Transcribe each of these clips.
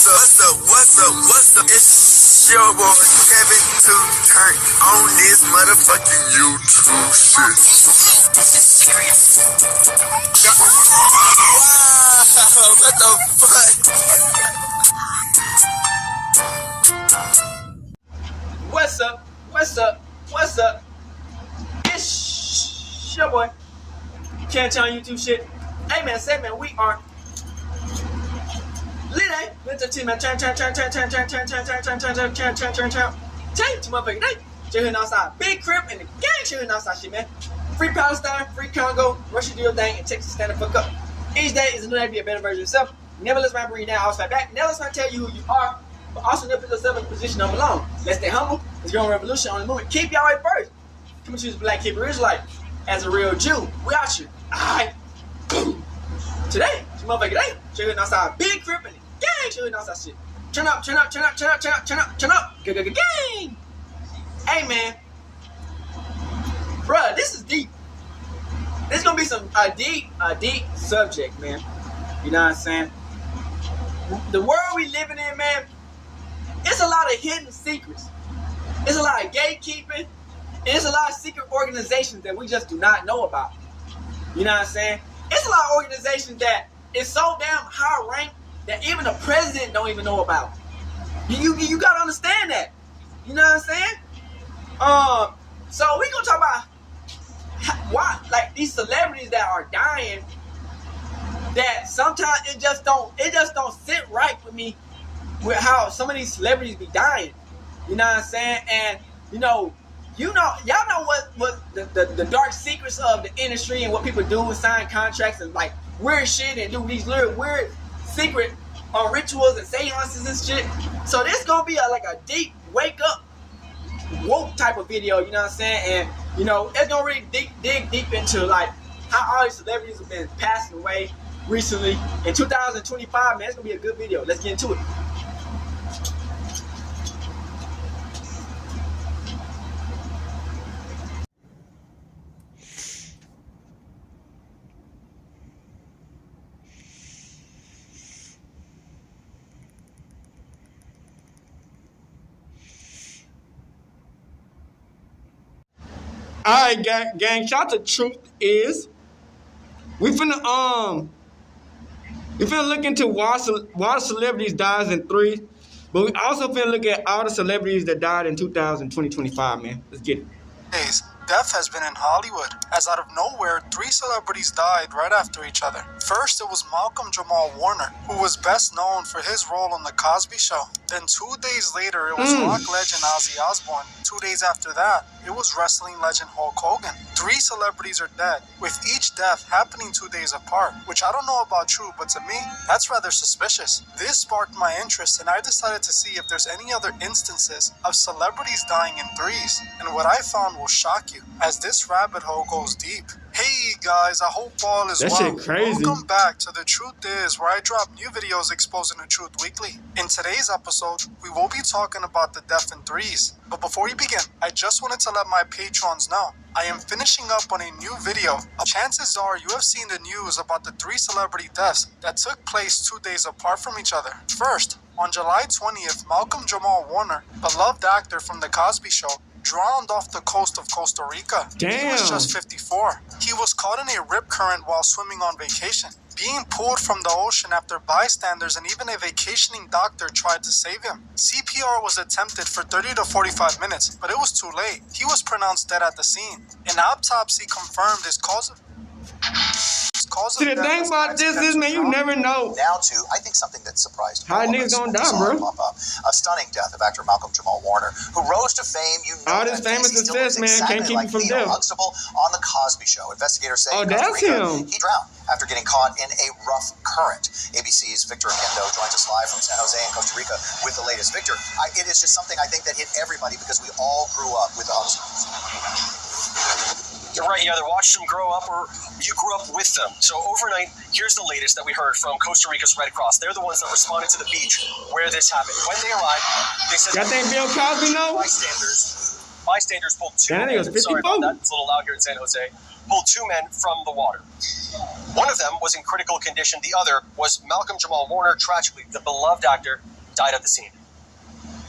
What's up? It's your boy Kevin to turn on this motherfucking YouTube shit. Wow, what the fuck? What's up? It's your boy Kevin to turn on YouTube shit. Hey man, say man, we are lit, let's team man, turn, change to motherfucking day. Chillin' outside, big crib and the gang chillin' outside shit, man. Free Palestine, free Congo, Russia do your thing, and Texas stand the fuck up. Each day is a new day to be a better version of yourself. Never let somebody bring you down, always fight back. Never let somebody tell you who you are, but also never put yourself in a position to belong. Let's stay humble. Let's go on revolution on the movement. Keep y'all way first. Come and choose Black Hebrew Israelite. As a real Jew, we out here. Alright. Today, it's motherfucking day. Chillin' outside, big crib and gang chillin' outside shit. Turn up. Gang. Hey man, bruh, this is deep. This is gonna be a deep subject, man. You know what I'm saying? The world we living in, man, it's a lot of hidden secrets. It's a lot of gatekeeping, and it's a lot of secret organizations that we just do not know about. You know what I'm saying? It's a lot of organizations that is so damn high ranked that even the president don't even know about. You gotta understand that. You know what I'm saying? So we gonna talk about why, like, these celebrities that are dying, that sometimes it just don't sit right with me with how some of these celebrities be dying. You know what I'm saying? And y'all know what the dark secrets of the industry and what people do and sign contracts and like weird shit and do these little weird secret rituals and seances and shit. So this gonna be a deep wake up woke type of video, you know what I'm saying? And it's gonna really dig deep into like how all these celebrities have been passing away recently. In 2025, man, it's gonna be a good video. Let's get into it. Alright, gang, shout out to Truth is we finna look into why celebrities dies in threes, but we also finna look at all the celebrities that died in 2025, man. Let's get it. Death has been in Hollywood, as out of nowhere, 3 celebrities died right after each other. First, it was Malcolm Jamal Warner, who was best known for his role on The Cosby Show. Then 2 days later, it was rock legend Ozzy Osbourne. 2 days after that, it was wrestling legend Hulk Hogan. 3 celebrities are dead, with each death happening 2 days apart, which I don't know about you, but to me, that's rather suspicious. This sparked my interest, and I decided to see if there's any other instances of celebrities dying in threes. And what I found will shock you, as this rabbit hole goes deep. Hey guys, I hope all is well. That shit crazy. Welcome back to The Truth Is, where I drop new videos exposing the truth weekly. In today's episode, we will be talking about the death in threes. But before we begin, I just wanted to let my patrons know I am finishing up on a new video. Chances are you have seen the news about the 3 celebrity deaths that took place 2 days apart from each other. First, on July 20th, Malcolm Jamal Warner, beloved actor from The Cosby Show, drowned off the coast of Costa Rica. Damn. He was just 54. He was caught in a rip current while swimming on vacation, being pulled from the ocean after bystanders and even a vacationing doctor tried to save him. CPR was attempted for 30 to 45 minutes, but it was too late. He was pronounced dead at the scene. An autopsy confirmed his cause of See, the thing about this is, man, you never know. Now to, I think, something that surprised how niggas gonna die, bro. A stunning death of actor Malcolm Jamal Warner, who rose to fame. All this famous success, man, can't keep you from death. Huxtable on The Cosby Show. Investigators say that's him. He drowned after getting caught in a rough current. ABC's Victor Oquendo joins us live from San Jose in Costa Rica with the latest. Victor, it is just something I think that hit everybody because we all grew up with the Huxtables. You're right, you either watched them grow up or you grew up with them. So overnight, here's the latest that we heard from Costa Rica's Red Cross. They're the ones that responded to the beach where this happened. When they arrived, they said y'all think Bill Cosby know? Bystanders pulled 2 men. Sorry about that, it's a little loud here in San Jose. Pulled 2 men from the water. One of them was in critical condition. The other was Malcolm Jamal Warner, tragically, the beloved actor died at the scene.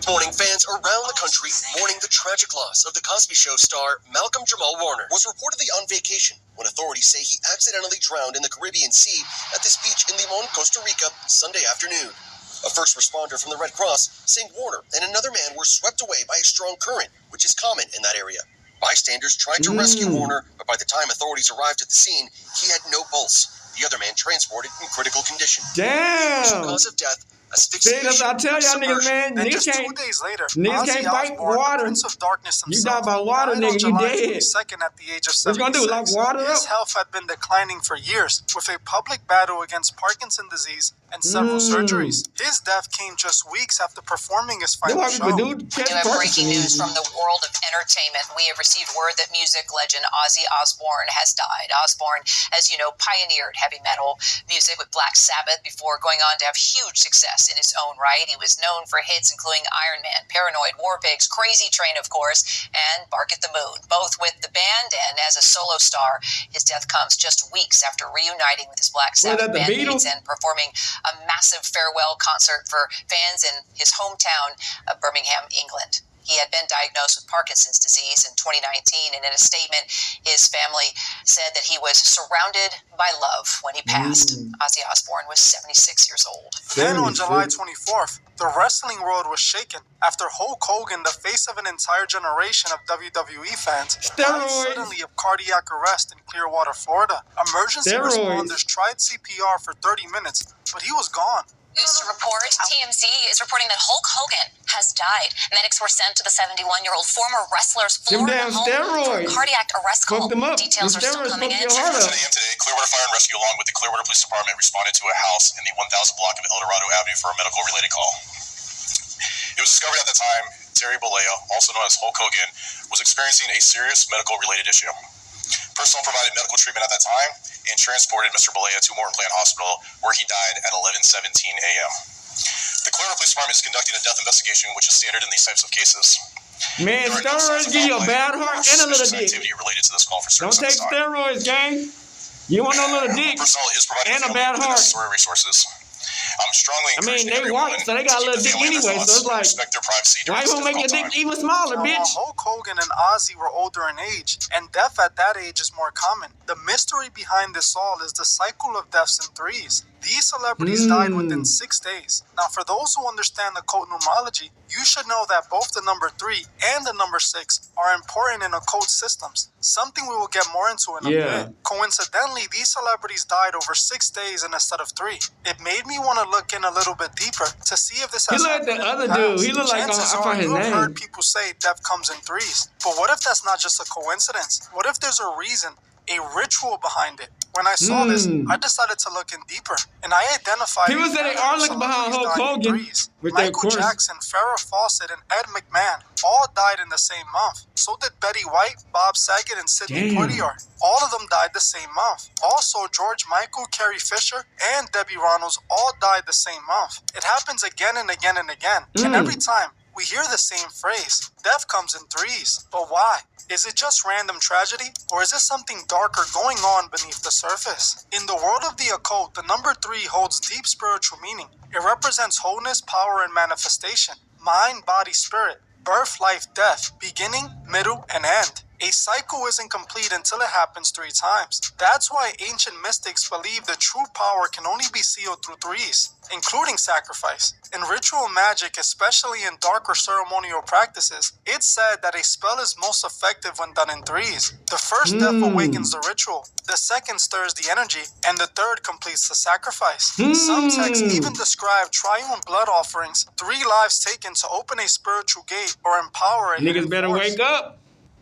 Morning, fans around the country mourning the tragic loss of The Cosby Show star Malcolm Jamal Warner was reportedly on vacation when authorities say he accidentally drowned in the Caribbean Sea at this beach in Limon, Costa Rica, Sunday afternoon. A first responder from the Red Cross saying Warner and another man were swept away by a strong current, which is common in that area. Bystanders tried to rescue Warner, but by the time authorities arrived at the scene, he had no pulse. The other man transported in critical condition. Damn. Cause of death, See, that's what I tell y'all niggas, man. And Niggas just 2 can't, days later, niggas Ozzy can't fight Osbourne, water. the Prince of Darkness You himself, die by water, died nigga, on you July dead. 22nd at the age of 76. What you gonna do, lock water His up? health had been declining for years, with a public battle against Parkinson's disease and several surgeries. His death came just weeks after performing his That's final why show. people do catch We do have breaking Parkinson's. news from the world of entertainment. We have received word that music legend Ozzy Osbourne has died. Osbourne, as you know, pioneered heavy metal music with Black Sabbath before going on to have huge success in his own right. He was known for hits including Iron Man, Paranoid, War Pigs, Crazy Train, of course, and Bark at the Moon, both with the band and as a solo star. His death comes just weeks after reuniting with his Black Sabbath bandmates and performing a massive farewell concert for fans in his hometown of Birmingham, England. He had been diagnosed with Parkinson's disease in 2019, and in a statement, his family said that he was surrounded by love when he passed. Ozzy Osbourne was 76 years old. Then on July 24th, the wrestling world was shaken after Hulk Hogan, the face of an entire generation of WWE fans, died suddenly of cardiac arrest in Clearwater, Florida. Emergency responders tried CPR for 30 minutes, but he was gone. News to report, TMZ is reporting that Hulk Hogan has died. Medics were sent to the 71-year-old former wrestler's Florida home for a cardiac arrest call. Details are still coming in. 10 a.m. today, Clearwater Fire and Rescue along with the Clearwater Police Department responded to a house in the 1000 block of El Dorado Avenue for a medical-related call. It was discovered at the time Terry Bollea, also known as Hulk Hogan, was experiencing a serious medical-related issue. Personnel provided medical treatment at that time and transported Mr. Bollea to Morton Plant Hospital, where he died at 11:17 a.m. The Clearwater Police Department is conducting a death investigation, which is standard in these types of cases. Man, steroids give you a bad heart and a little dick. Related to this call for Don't service take steroids, gang. You want no little dick personnel is providing and a bad heart. necessary resources. I'm strongly encouraging they everyone white, so they got a little to keep dick the family anyway, and so it's like, respect their privacy why during you this gonna make your difficult dick time. even smaller, Now, bitch? while Hulk Hogan and Ozzy were older in age, and death at that age is more common, the mystery behind this all is the cycle of deaths in threes. These celebrities died within 6 days. Now, for those who understand the occult numerology, you should know that both the number 3 and the number 6 are important in occult systems, something we will get more into in a bit. Coincidentally, these celebrities died over 6 days instead of 3. It made me want to look in a little bit deeper to see if this has happened in the other past. dude. He looked like, Chances I are forgot his you have name. heard people say death comes in threes. But what if that's not just a coincidence? What if there's a reason, a ritual behind it? When I saw this, I decided to look in deeper, and I identified People say they are looking behind Hulk Hogan with their Michael course. Jackson, Farrah Fawcett, and Ed McMahon all died in the same month. So did Betty White, Bob Saget, and Sidney Poitier. All of them died the same month. Also, George Michael, Carrie Fisher, and Debbie Reynolds all died the same month. It happens again and again and again. And every time, we hear the same phrase, death comes in threes. But why? Is it just random tragedy, or is there something darker going on beneath the surface? In the world of the occult, the number 3 holds deep spiritual meaning. It represents wholeness, power, and manifestation. Mind, body, spirit. Birth, life, death. Beginning, middle, and end. A cycle isn't complete until it happens 3 times. That's why ancient mystics believe the true power can only be sealed through threes, including sacrifice. In ritual magic, especially in darker ceremonial practices, it's said that a spell is most effective when done in threes. The first death awakens the ritual, the second stirs the energy, and the third completes the sacrifice. Some texts even describe triune blood offerings, 3 lives taken to open a spiritual gate or empower a hidden Niggas better force. wake up.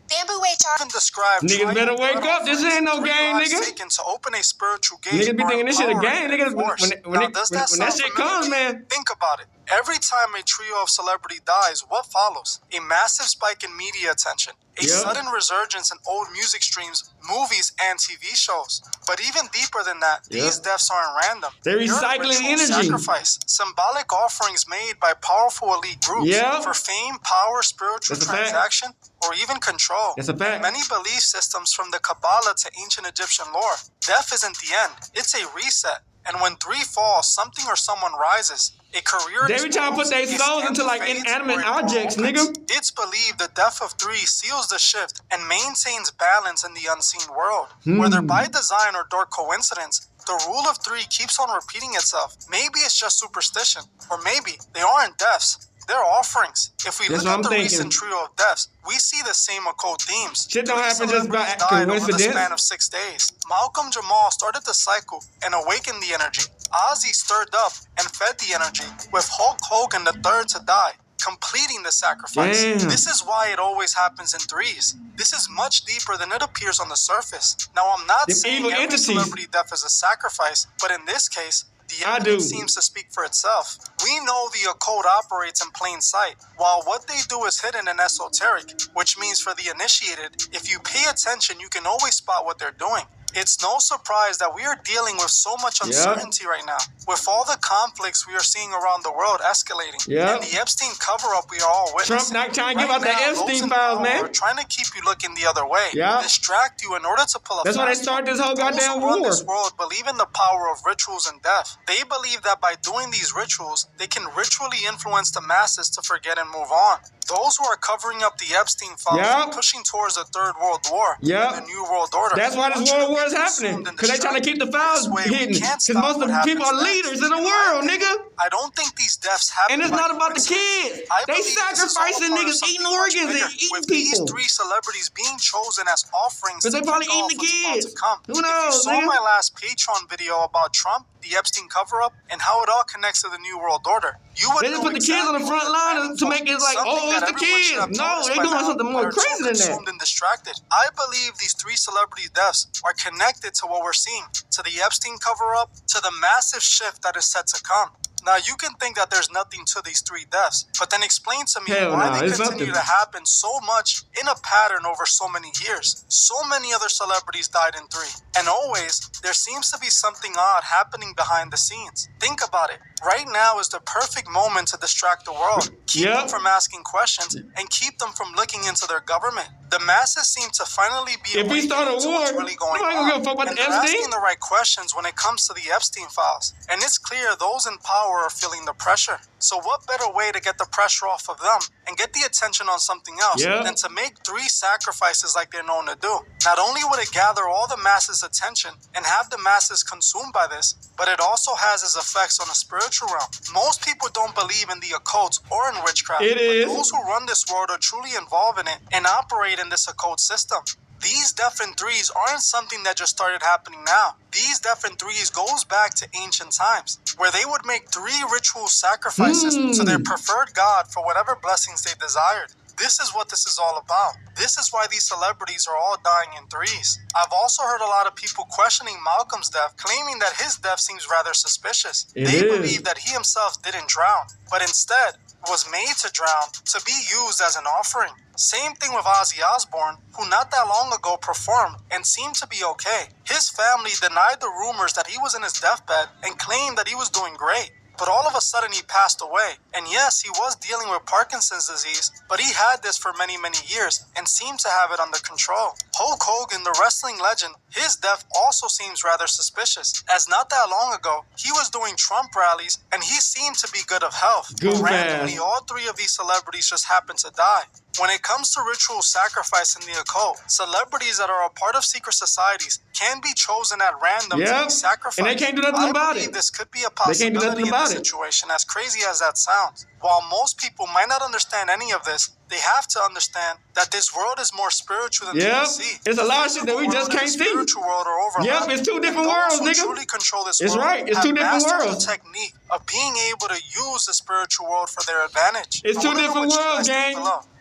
Bamboo HR. Even describe Niggas better wake up. This ain't no game, nigga. taken to open a spiritual gate. Niggas be or thinking this shit a empower game. hidden Niggas, force. when Now, does that that sound shit familiar? comes, man. Think about it. Every time a trio of celebrity dies, what follows? A massive spike in media attention. A sudden resurgence in old music streams, movies, and TV shows. But even deeper than that, these deaths aren't random. They're a recycling ritual energy. Sacrifice, symbolic offerings made by powerful elite groups for fame, power, spiritual transaction, or even control. That's a fact. Many belief systems from the Kabbalah to ancient Egyptian lore, death isn't the end. It's a reset. And when 3 falls, something or someone rises. A career They be trying to put their souls into like inanimate objects, nigga. It's believed the death of 3 seals the shift and maintains balance in the unseen world. Whether by design or door coincidence, the rule of 3 keeps on repeating itself. Maybe it's just superstition, or maybe they aren't deaths. They're offerings. If we look at the recent trio of deaths, we see the same occult themes. Shit don't happen just by died over the coincidence. span of 6 days. Malcolm Jamal started the cycle and awakened the energy. Ozzy stirred up and fed the energy, with Hulk Hogan the third to die, completing the sacrifice. Damn. This is why it always happens in threes. This is much deeper than it appears on the surface. Now, I'm not saying every celebrity death is a sacrifice, but in this case, the evidence seems to speak for itself. We know the occult operates in plain sight, while what they do is hidden and esoteric, which means for the initiated, if you pay attention, you can always spot what they're doing. It's no surprise that we are dealing with so much uncertainty right now. With all the conflicts we are seeing around the world escalating, and the Epstein cover-up we are all witnessing. Trump not trying to give out the Epstein files, man. We're trying to keep you looking the other way, distract you in order to pull a That's why they started this whole goddamn war. Those who run this world believe in the power of rituals and death. They believe that by doing these rituals, they can ritually influence the masses to forget and move on. Those who are covering up the Epstein files and pushing towards the Third World War and the New World Order. That's why this world war is happening. Because they trying to keep the files hidden. Because most of the people are leaders in the world, nigga. I don't think these deaths happen. And it's not about the kids. They sacrificing niggas, eating organs and eating with people. These 3 celebrities being chosen as offerings. Because they probably eating the kids. Who knows, If you saw my last Patreon video about Trump, the Epstein cover-up, and how it all connects to the New World Order, you would they just put the kids on the front line to make it like, oh, it's the kids. No, they doing something more crazy than that. And distracted. I believe these 3 celebrity deaths are connected to what we're seeing, to the Epstein cover-up, to the massive shift that is set to come. Now, you can think that there's nothing to these 3 deaths, but then explain to me why they continue to happen so much in a pattern over so many years. So many other celebrities died in 3. And always, there seems to be something odd happening behind the scenes. Think about it. Right now is the perfect moment to distract the world, keep them from asking questions, and keep them from looking into their government. The masses seem to finally be if we start a war, really going on, and they're asking the right questions when it comes to the Epstein files. And it's clear those in power are feeling the pressure. So what better way to get the pressure off of them and get the attention on something else than to make 3 sacrifices like they're known to do? Not only would it gather all the masses' attention and have the masses consumed by this, but it also has its effects on the spiritual realm. Most people don't believe in the occult or in witchcraft, but those who run this world are truly involved in it and operate in this occult system. These death in 3s aren't something that just started happening now. These death in 3s goes back to ancient times, where they would make 3 ritual sacrifices to their preferred god for whatever blessings they desired. This is what this is all about. This is why these celebrities are all dying in 3s. I've also heard a lot of people questioning Malcolm's death, claiming that his death seems rather suspicious. They believe that he himself didn't drown, but instead was made to drown to be used as an offering. Same thing with Ozzy Osbourne, who not that long ago performed and seemed to be okay. His family denied the rumors that he was in his deathbed and claimed that he was doing great. But all of a sudden he passed away. And yes, he was dealing with Parkinson's disease, but he had this for many, many years and seemed to have it under control. Hulk Hogan, the wrestling legend, his death also seems rather suspicious, as not that long ago, he was doing Trump rallies and he seemed to be good of health. But randomly, all 3 of these celebrities just happened to die. When it comes to ritual sacrifice in the occult, celebrities that are a part of secret societies can be chosen at random to be sacrificed. And they can't do nothing about it. This could be a possibility in this situation, as crazy as that sounds. While most people might not understand any of this, they have to understand that this world is more spiritual than they can see. It's a lot of shit that we just can't see. Spiritual world are overlapping. It's 2 different worlds, nigga. Truly control this it's world right. It's 2 different worlds. The technique of being able to use the spiritual world for their advantage. It's 2 different worlds, gang.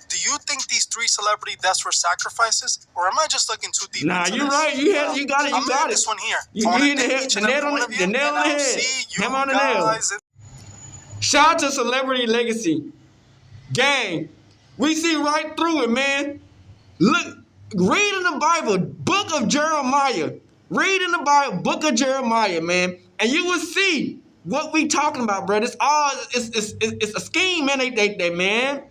Do you think these 3 celebrity deaths were sacrifices, or am I just looking too deep? Nah, you're right. You got it. I'm got this one here. You hit the nail on the head. Hammer on the nail. Shout out to Celebrity Legacy. Gang, we see right through it, man. Look, read in the Bible, book of Jeremiah. Read in the Bible, book of Jeremiah, man. And you will see what we talking about, bro. It's a scheme, man. They man.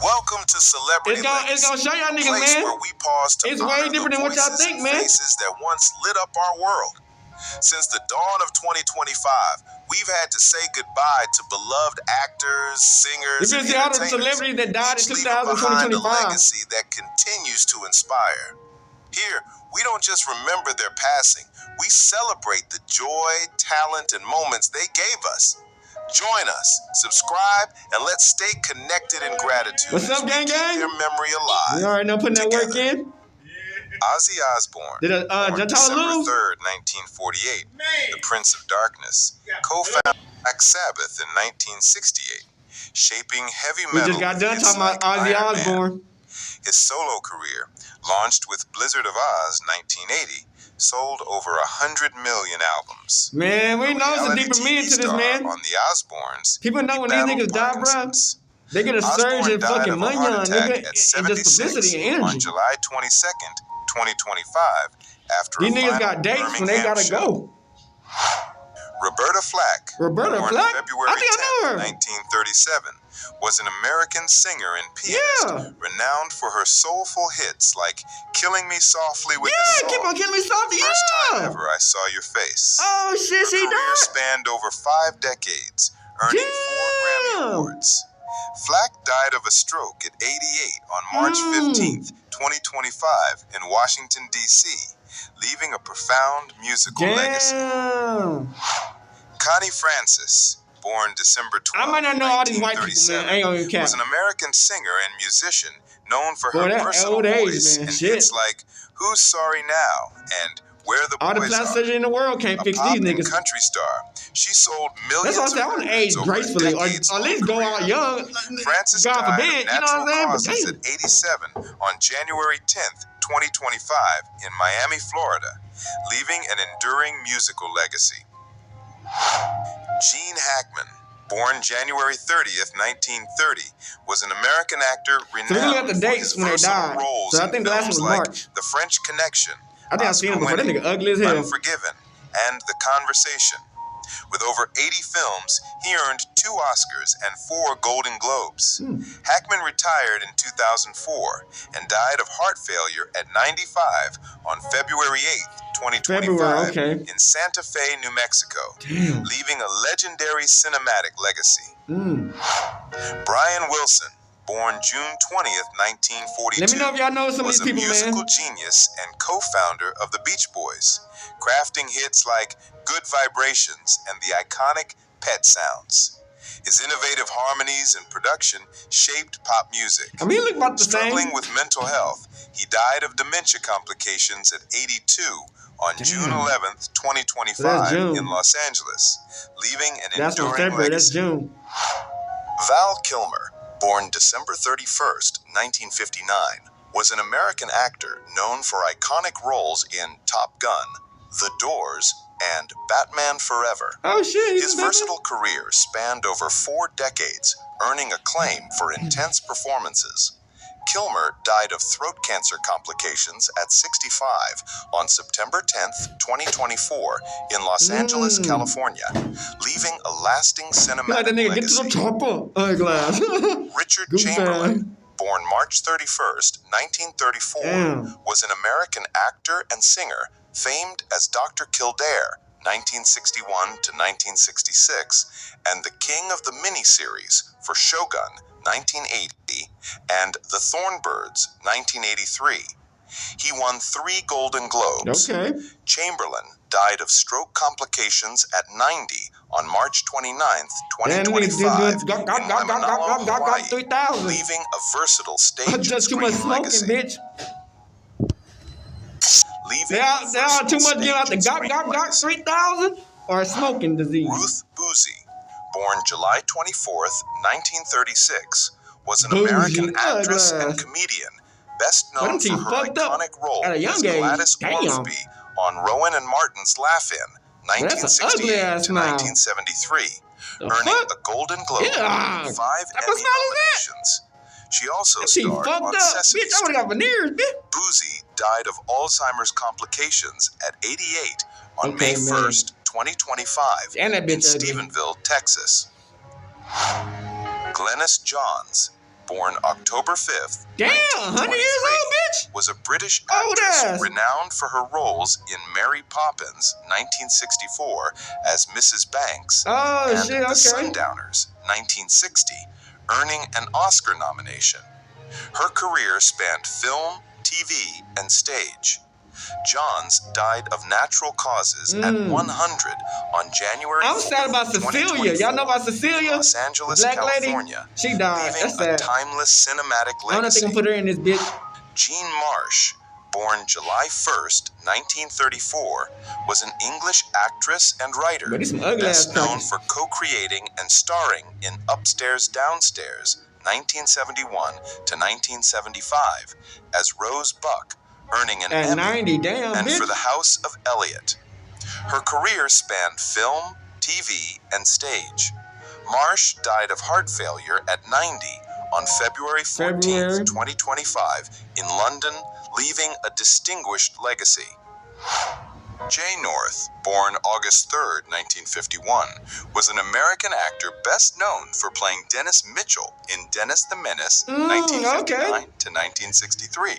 Welcome to Celebrity Legacy. It's gonna show y'all niggas, place man. where we pause to It's way different than what y'all think, man. Faces that once lit up our world. Since the dawn of 2025, we've had to say goodbye to beloved actors, singers, you and see all the entertainers, celebrities that died in each leaving behind a 2025. legacy that continues to inspire. Here, we don't just remember their passing, we celebrate the joy, talent, and moments they gave us. Join us, subscribe, and let's stay connected in gratitude. What's up, gang, gang? Keep their memory alive. You already know putting that work in. Ozzy Osbourne, born December 3rd, 1948, the Prince of Darkness, co-founded Black Sabbath in 1968, shaping heavy metal. We just got done talking about Ozzy Osbourne. His solo career, launched with Blizzard of Oz 1980, sold over 100 million albums. Man, we know it's a deeper meaning to this, man. On the Osbournes, people know when these niggas die, bro. They get a surge in fucking money on nigga, and just publicity and energy. On July 22nd, 2025, after these niggas got dates when they gotta go. Roberta Flack, born February 10th, 1937, was an American singer and pianist, renowned for her soulful hits like "Killing Me Softly with the Song." Keep on killing me softly. First time ever I saw your face. Oh shit, she died. Her career spanned over 5 decades, earning 4 Grammy Awards. Flack died of a stroke at 88 on March 15th, 2025 in Washington, D.C., leaving a profound musical legacy. Connie Francis, born December 12th, I might not know all these white people, man. I ain't gonna cap. was an American singer and musician known for her versatile voice and hits like "Who's Sorry Now" and "Where the Boys Are." All the plastic surgery in the world can't fix these niggas. Country star, she sold millions. That's why I want to age gracefully, or at least go out young. Francis God died forbid, of you know what I'm natural saying? causes at 87 on January 10th, 2025 in Miami, Florida, leaving an enduring musical legacy. Gene Hackman, born January 30th, 1930, was an American actor renowned for his versatile roles in films like The French Connection, I think I've seen him before. That nigga ugly as hell. Unforgiven, and The Conversation. With over 80 films, he earned 2 Oscars and 4 Golden Globes. Hackman retired in 2004 and died of heart failure at 95 on February 8th, 2025 in Santa Fe, New Mexico, leaving a legendary cinematic legacy. Brian Wilson, born June 20th, 1942, let me know if y'all know some of these people, was a musical genius and co-founder of the Beach Boys, crafting hits like "Good Vibrations" and the iconic "Pet Sounds." His innovative harmonies and production shaped pop music. I mean, look about the Struggling with mental health, he died of dementia complications at 82 on June 11th, 2025 in Los Angeles, leaving an enduring legacy. That's June. Val Kilmer, born December 31st, 1959, was an American actor known for iconic roles in Top Gun, The Doors, and Batman Forever. Oh shit! His versatile career spanned over 4 decades, earning acclaim for intense performances. Kilmer died of throat cancer complications at 65 on September 10th, 2024 in Los Angeles, California, leaving a lasting cinematic legacy. Richard Chamberlain, born March 31st, 1934, was an American actor and singer famed as Dr. Kildare, 1961 to 1966, and the king of the miniseries for Shogun, 1980, and The Thornbirds, 1983. He won 3 Golden Globes. Chamberlain died of stroke complications at 90 on March 29th, 2025 in Lemanalo, Hawaii, leaving a versatile stage and screen legacy. They are too much giving out the got 3,000 or a smoking disease. Ruth Boozy, born July 24th, 1936, was an American actress and comedian, best known for her iconic role as Gladys Ormsby on Rowan and Martin's Laugh-In, 1968 to 1973, earning a Golden Globe and 5 Emmy nominations. She also starred on Sesame Street. Boozy died of Alzheimer's complications at 88 on May 1st, 2025 in Stephenville, Texas. Glennis Johns, born October 5th, damn, 100 years old, bitch, was a British actress renowned for her roles in Mary Poppins, 1964, as Mrs. Banks, and The Sundowners, 1960, earning an Oscar nomination. Her career spanned film, TV, and stage. Johns died of natural causes at 100 on January 4th, I'm sad about Cecilia. Y'all know about Cecilia? Los Angeles, Black California. Lady? She died. Leaving That's sad. a timeless cinematic legacy. I don't think I'm put her in this bitch. Jean Marsh, born July 1st, 1934, was an English actress and writer, best known for co-creating and starring in Upstairs, Downstairs, 1971 to 1975, as Rose Buck, earning an Emmy, 90, damn, and bitch. for The House of Elliot. Her career spanned film, TV, and stage. Marsh died of heart failure at 90 on February 14th, 2025, in London, leaving a distinguished legacy. Jay North, born August 3rd, 1951, was an American actor best known for playing Dennis Mitchell in Dennis the Menace, 1959 to 1963.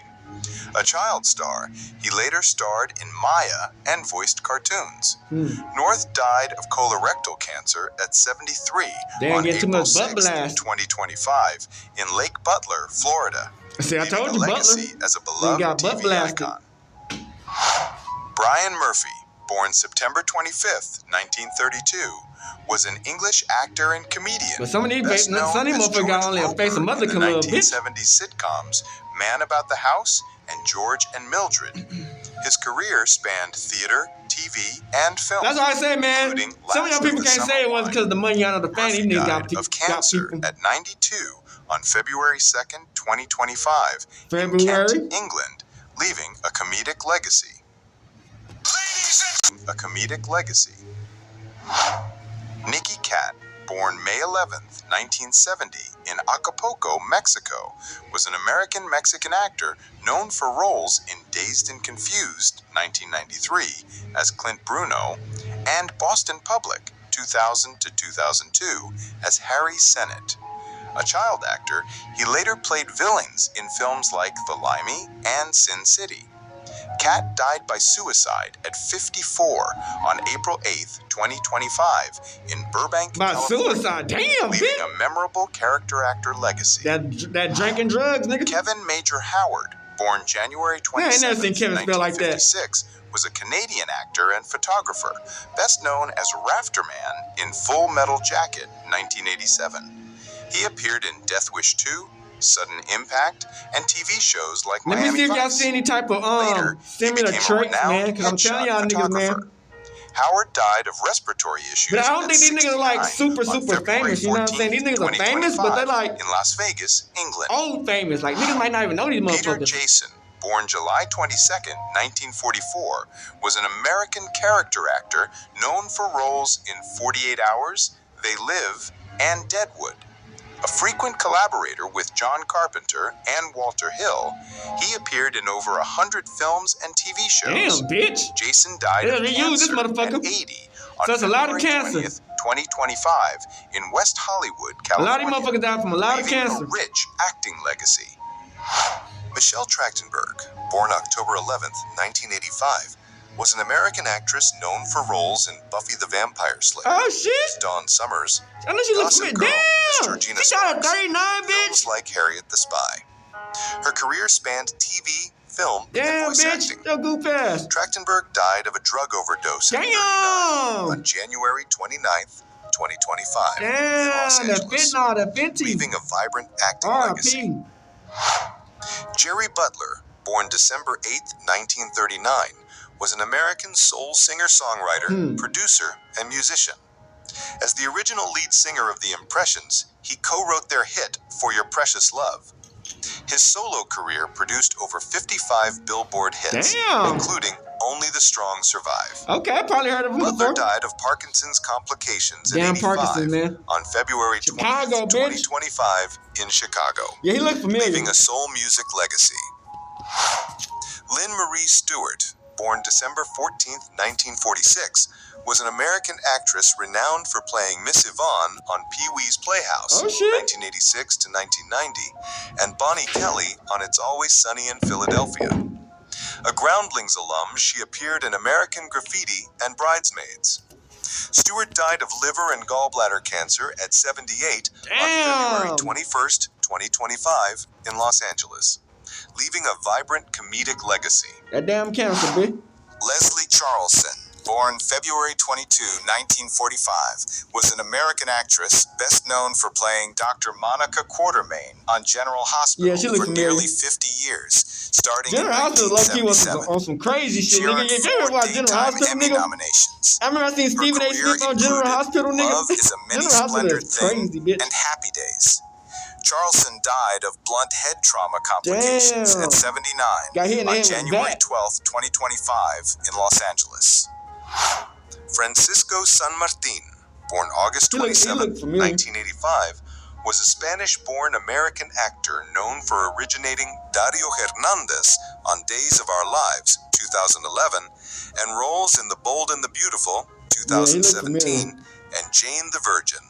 A child star, he later starred in Maya and voiced cartoons. North died of colorectal cancer at 73 on April 6, 2025, in Lake Butler, Florida. See, I told you, legacy Butler. As a beloved TV icon. Brian Murphy, born September 25th, 1932, was an English actor and comedian. But some of these motherfuckers got only a face of mother club, bitch. 1970s sitcoms Man About the House and George and Mildred. His career spanned theater, TV, and film. That's what I say, man. Some of y'all people can't say it was because of the money out of the fan. These niggas got of cancer at 92 on February 2nd, 2025, in February? Kent, England, leaving a comedic legacy. Nicky Katt, born May 11th, 1970, in Acapulco, Mexico, was an American-Mexican actor known for roles in Dazed and Confused, 1993, as Clint Bruno, and Boston Public, 2000 to 2002, as Harry Sennett. A child actor, he later played villains in films like The Limey and Sin City. Katt died by suicide at 54 on April 8th, 2025, in Burbank, California, suicide, damn, leaving bitch. a memorable character actor legacy. That drinking drugs, nigga. Kevin Major Howard, born January 27th, 1956, was a Canadian actor and photographer, best known as Rafterman in Full Metal Jacket, 1987. He appeared in Death Wish 2, Sudden Impact, and TV shows like Miami Vice. Let me see if y'all see any type of similar traits, man, because I'm telling y'all niggas, man. Howard died of respiratory issues. But I don't think these niggas are like super famous, you know what I'm saying? These niggas are famous, but they're like in Las Vegas, England. Old famous. Like niggas might not even know these motherfuckers. Peter Jason, born July 22nd, 1944, was an American character actor known for roles in 48 Hours, They Live, and Deadwood. A frequent collaborator with John Carpenter and Walter Hill, he appeared in over 100 films and TV shows. Damn, bitch. Jason died of cancer at 80 on February 20th, 2025, in West Hollywood, California. A lot of these motherfuckers died from a lot of cancer. A rich acting legacy. Michelle Trachtenberg, born October 11th, 1985, was an American actress known for roles in Buffy the Vampire Slayer. Oh, shit. Dawn Summers. I know she looks good. Damn. She got a 39, bitch. Like Harriet the Spy. Her career spanned TV, film, and voice acting. Yo, goof ass. Trachtenberg died of a drug overdose on January 29th, 2025. Damn, in Los Angeles, the 50. leaving a vibrant acting legacy. Jerry Butler, born December 8th, 1939, was an American soul singer-songwriter, producer, and musician. As the original lead singer of The Impressions, he co-wrote their hit, For Your Precious Love. His solo career produced over 55 Billboard hits, including Only the Strong Survive. Okay, I probably heard of him before. Butler died of Parkinson's complications in 85 on February 20th, 2025 in Chicago. Yeah, he looked familiar. Leaving a soul music legacy. Lynn Marie Stewart, born December 14, 1946, was an American actress renowned for playing Miss Yvonne on Pee-wee's Playhouse, 1986 to 1990, and Bonnie Kelly on It's Always Sunny in Philadelphia. A Groundlings alum, she appeared in American Graffiti and Bridesmaids. Stewart died of liver and gallbladder cancer at 78 on February 21st, 2025 in Los Angeles, leaving a vibrant comedic legacy. That damn cancer, bitch. Leslie Charleson, born February 22, 1945, was an American actress best known for playing Dr. Monica Quartermain on General Hospital for nearly 50 years, starting in 1977. On some crazy shit, She earned nigga. You ever watch General Hospital, Emmy nigga? nominations. I remember I seen Stephen A. Smith on General Hospital, nigga. Love is a many General Hospital splendored is crazy, thing, bitch. and Happy Days. Charleson died of blunt head trauma complications at 79 on January 12, 2025 in Los Angeles. Francisco San Martin, born August 27, 1985, was a Spanish-born American actor known for originating Dario Hernandez on Days of Our Lives, 2011, and roles in The Bold and the Beautiful, 2017, and Jane the Virgin.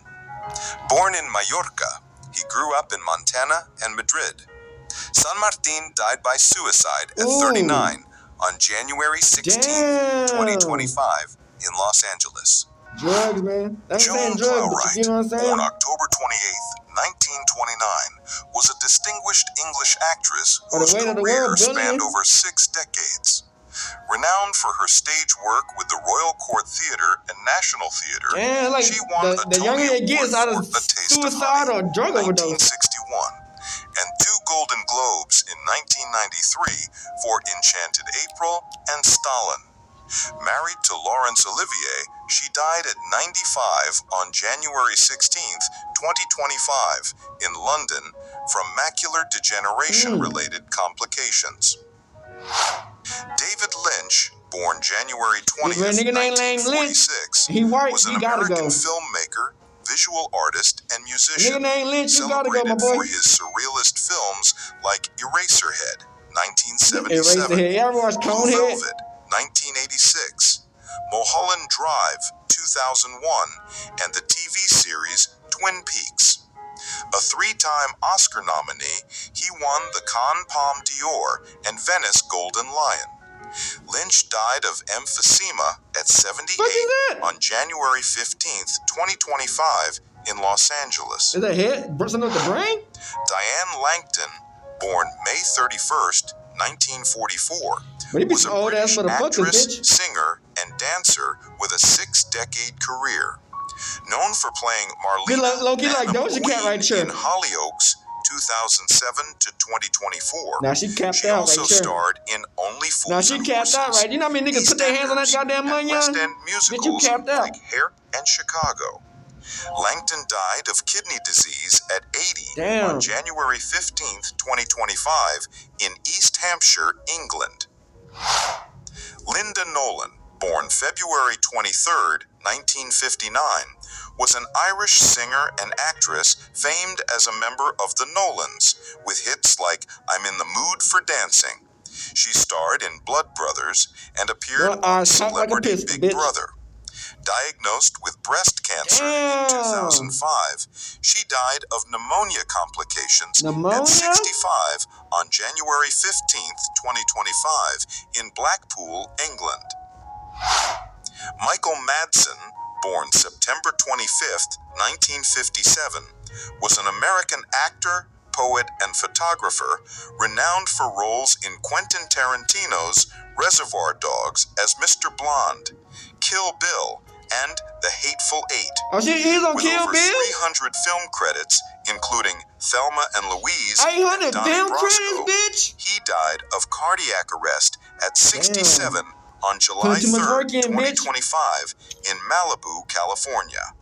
Born in Mallorca, he grew up in Montana and Madrid. San Martin died by suicide at 39 on January 16, 2025 in Los Angeles. Drugs, man. That's Joan drugs, Plowright, you know what I'm saying? born October 28, 1929, was a distinguished English actress whose career spanned over 6 decades. Renowned for her stage work with the Royal Court Theatre and National Theatre, like she won a Tony Award for A Taste of Honey or drug overdose. 1961, and 2 Golden Globes in 1993 for Enchanted April and Stalin. Married to Laurence Olivier, she died at 95 on January 16, 2025, in London from macular degeneration-related complications. David Lynch, born January 20th, 1946, was an American filmmaker, visual artist, and musician, celebrated for his surrealist films like Eraserhead, 1977, Blue Velvet, 1986, Mulholland Drive, 2001, and the TV series Twin Peaks. A 3-time Oscar nominee, he won the Cannes Palme d'Or and Venice Golden Lion. Lynch died of emphysema at 78 on January 15th, 2025 in Los Angeles. Is that hit? Something with the brain? Diane Langton, born May 31st, 1944, was a British actress, singer, and dancer with a 6-decade career. Known for playing Marlena in Hollyoaks 2007 to 2024. Now she capped she out also right there. starred in Only Fools Now she and capped out right. You know how many niggas put their hands on that goddamn money, West End musicals like Hair and Chicago. Langton died of kidney disease at 80 on January 15th, 2025 in East Hampshire, England. Linda Nolan, born February 23rd, 1959, was an Irish singer and actress famed as a member of the Nolans, with hits like I'm in the Mood for Dancing. She starred in Blood Brothers and appeared on Celebrity Big Brother. Diagnosed with breast cancer in 2005, she died of pneumonia complications at 65 on January 15th, 2025 in Blackpool, England. Michael Madsen, born September 25th, 1957, was an American actor, poet, and photographer renowned for roles in Quentin Tarantino's Reservoir Dogs as Mr. Blonde, Kill Bill, and The Hateful Eight. He's on with Kill over Bill? 300 film credits, including Thelma and Louise 800 and Donnie film Brasco, credits, bitch? he died of cardiac arrest at 67 on July 3rd, 2025 in Malibu, California.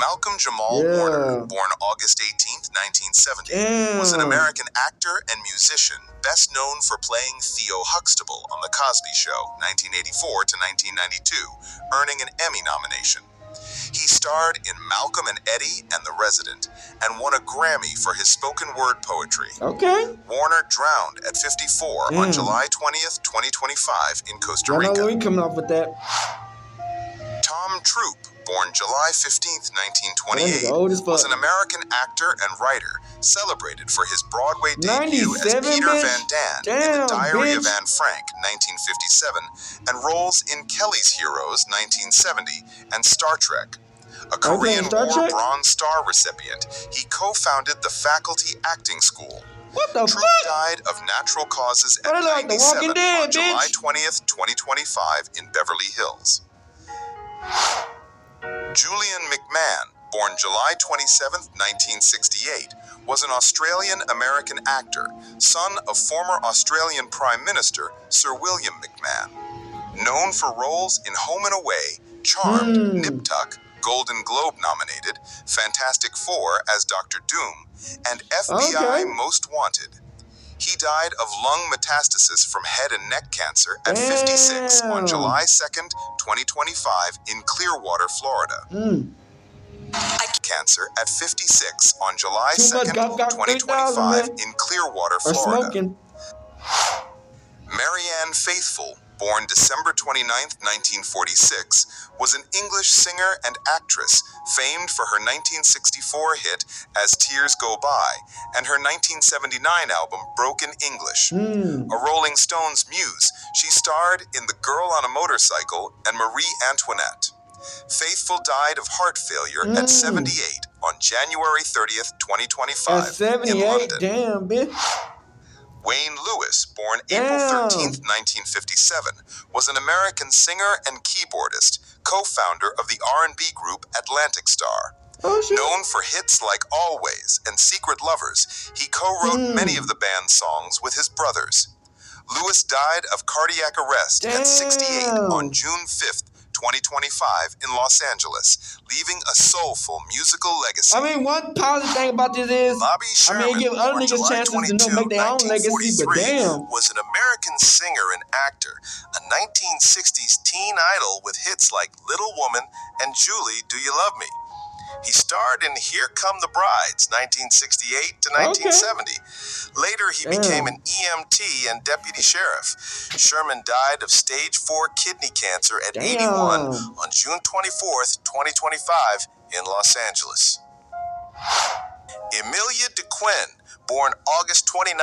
Malcolm Jamal Warner, born August 18th, 1970, was an American actor and musician best known for playing Theo Huxtable on The Cosby Show, 1984 to 1992, earning an Emmy nomination. He starred in Malcolm and Eddie and The Resident and won a Grammy for his spoken word poetry. Okay. Warner drowned at 54 on July 20th, 2025 in Costa Rica. I know we coming off with that. Tom Troop, born July 15th, 1928, was an American actor and writer celebrated for his Broadway debut as Peter Van Datt in The Diary of Anne Frank, 1957, and roles in Kelly's Heroes, 1970, and Star Trek. A Korean War Bronze Star recipient, he co-founded the Faculty Acting School. Troop died of natural causes at 97 on July 20th, 2025 in Beverly Hills. Julian McMahon, born July 27, 1968, was an Australian-American actor, son of former Australian Prime Minister Sir William McMahon. Known for roles in Home and Away, Charmed, Nip Tuck, Golden Globe nominated, Fantastic Four as Dr. Doom, and FBI Most Wanted. He died of lung metastasis from head and neck cancer at 56 on July 2nd, 2025 in Clearwater, Florida. Cancer at 56 on July 2nd, 2025 in Clearwater, Florida. Marianne Faithfull, born December 29, 1946, was an English singer and actress famed for her 1964 hit As Tears Go By and her 1979 album Broken English. A Rolling Stones muse, she starred in The Girl on a Motorcycle and Marie Antoinette. Faithfull died of heart failure at 78 on January 30th, 2025 in London. Damn, bitch. Wayne Lewis, born April 13th, 1957, was an American singer and keyboardist, co-founder of the R&B group Atlantic Star. Known for hits like Always and Secret Lovers, he co-wrote many of the band's songs with his brothers. Lewis died of cardiac arrest at 68 on June 5th, 2025 in Los Angeles, leaving a soulful musical legacy. I mean, one positive thing about this is, Bobby Sherman, give other niggas chances to make their own legacy, but damn. Was an American singer and actor, a 1960s teen idol with hits like Little Woman and Julie, Do You Love Me? He starred in Here Come the Brides, 1968 to 1970. Later, he became an EMT and deputy sheriff. Sherman died of stage 4 kidney cancer at 81 on June 24th, 2025 in Los Angeles. Emilia de Quinn, born August 29,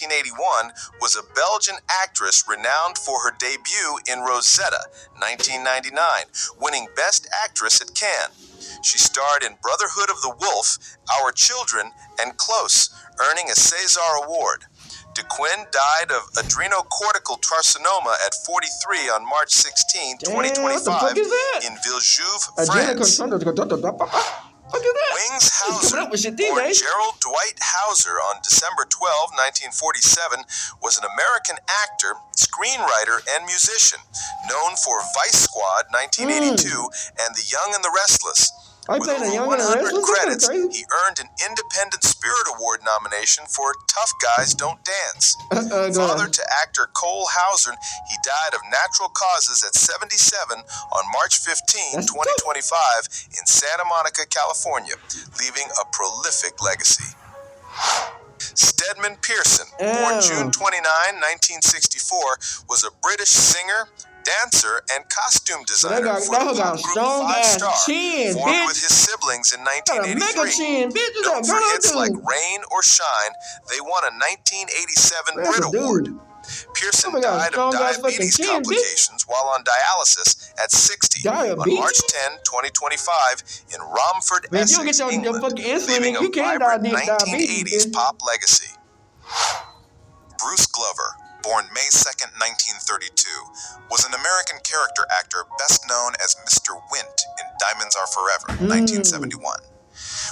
1981, was a Belgian actress renowned for her debut in Rosetta, 1999, winning Best Actress at Cannes. She starred in Brotherhood of the Wolf, Our Children, and Close, earning a César Award. De Quinn died of adrenocortical carcinoma at 43 on March 16, 2025, in Villejuif, France. Wings Hauser, or Gerald Dwight Hauser, on December 12, 1947, was an American actor, screenwriter, and musician, known for Vice Squad, 1982, and The Young and the Restless. With over 100 credits, he earned an Independent Spirit Award nomination for Tough Guys Don't Dance. Father to actor Cole Hauser, he died of natural causes at 77 on March 15, 2025 in Santa Monica, California, leaving a prolific legacy. Stedman Pearson, born June 29, 1964, was a British singer, dancer, and costume designer for the group 5 Star, formed with his siblings in 1983. Known for hits like Rain or Shine, they won a 1987 Brit Award. Pearson died of diabetes complications while on dialysis at 60 on March 10, 2025 in Romford, Essex, England, leaving a vibrant 1980s pop legacy. Bruce Glover, born May 2, 1932, was an American character actor best known as Mr. Wint in Diamonds Are Forever, 1971.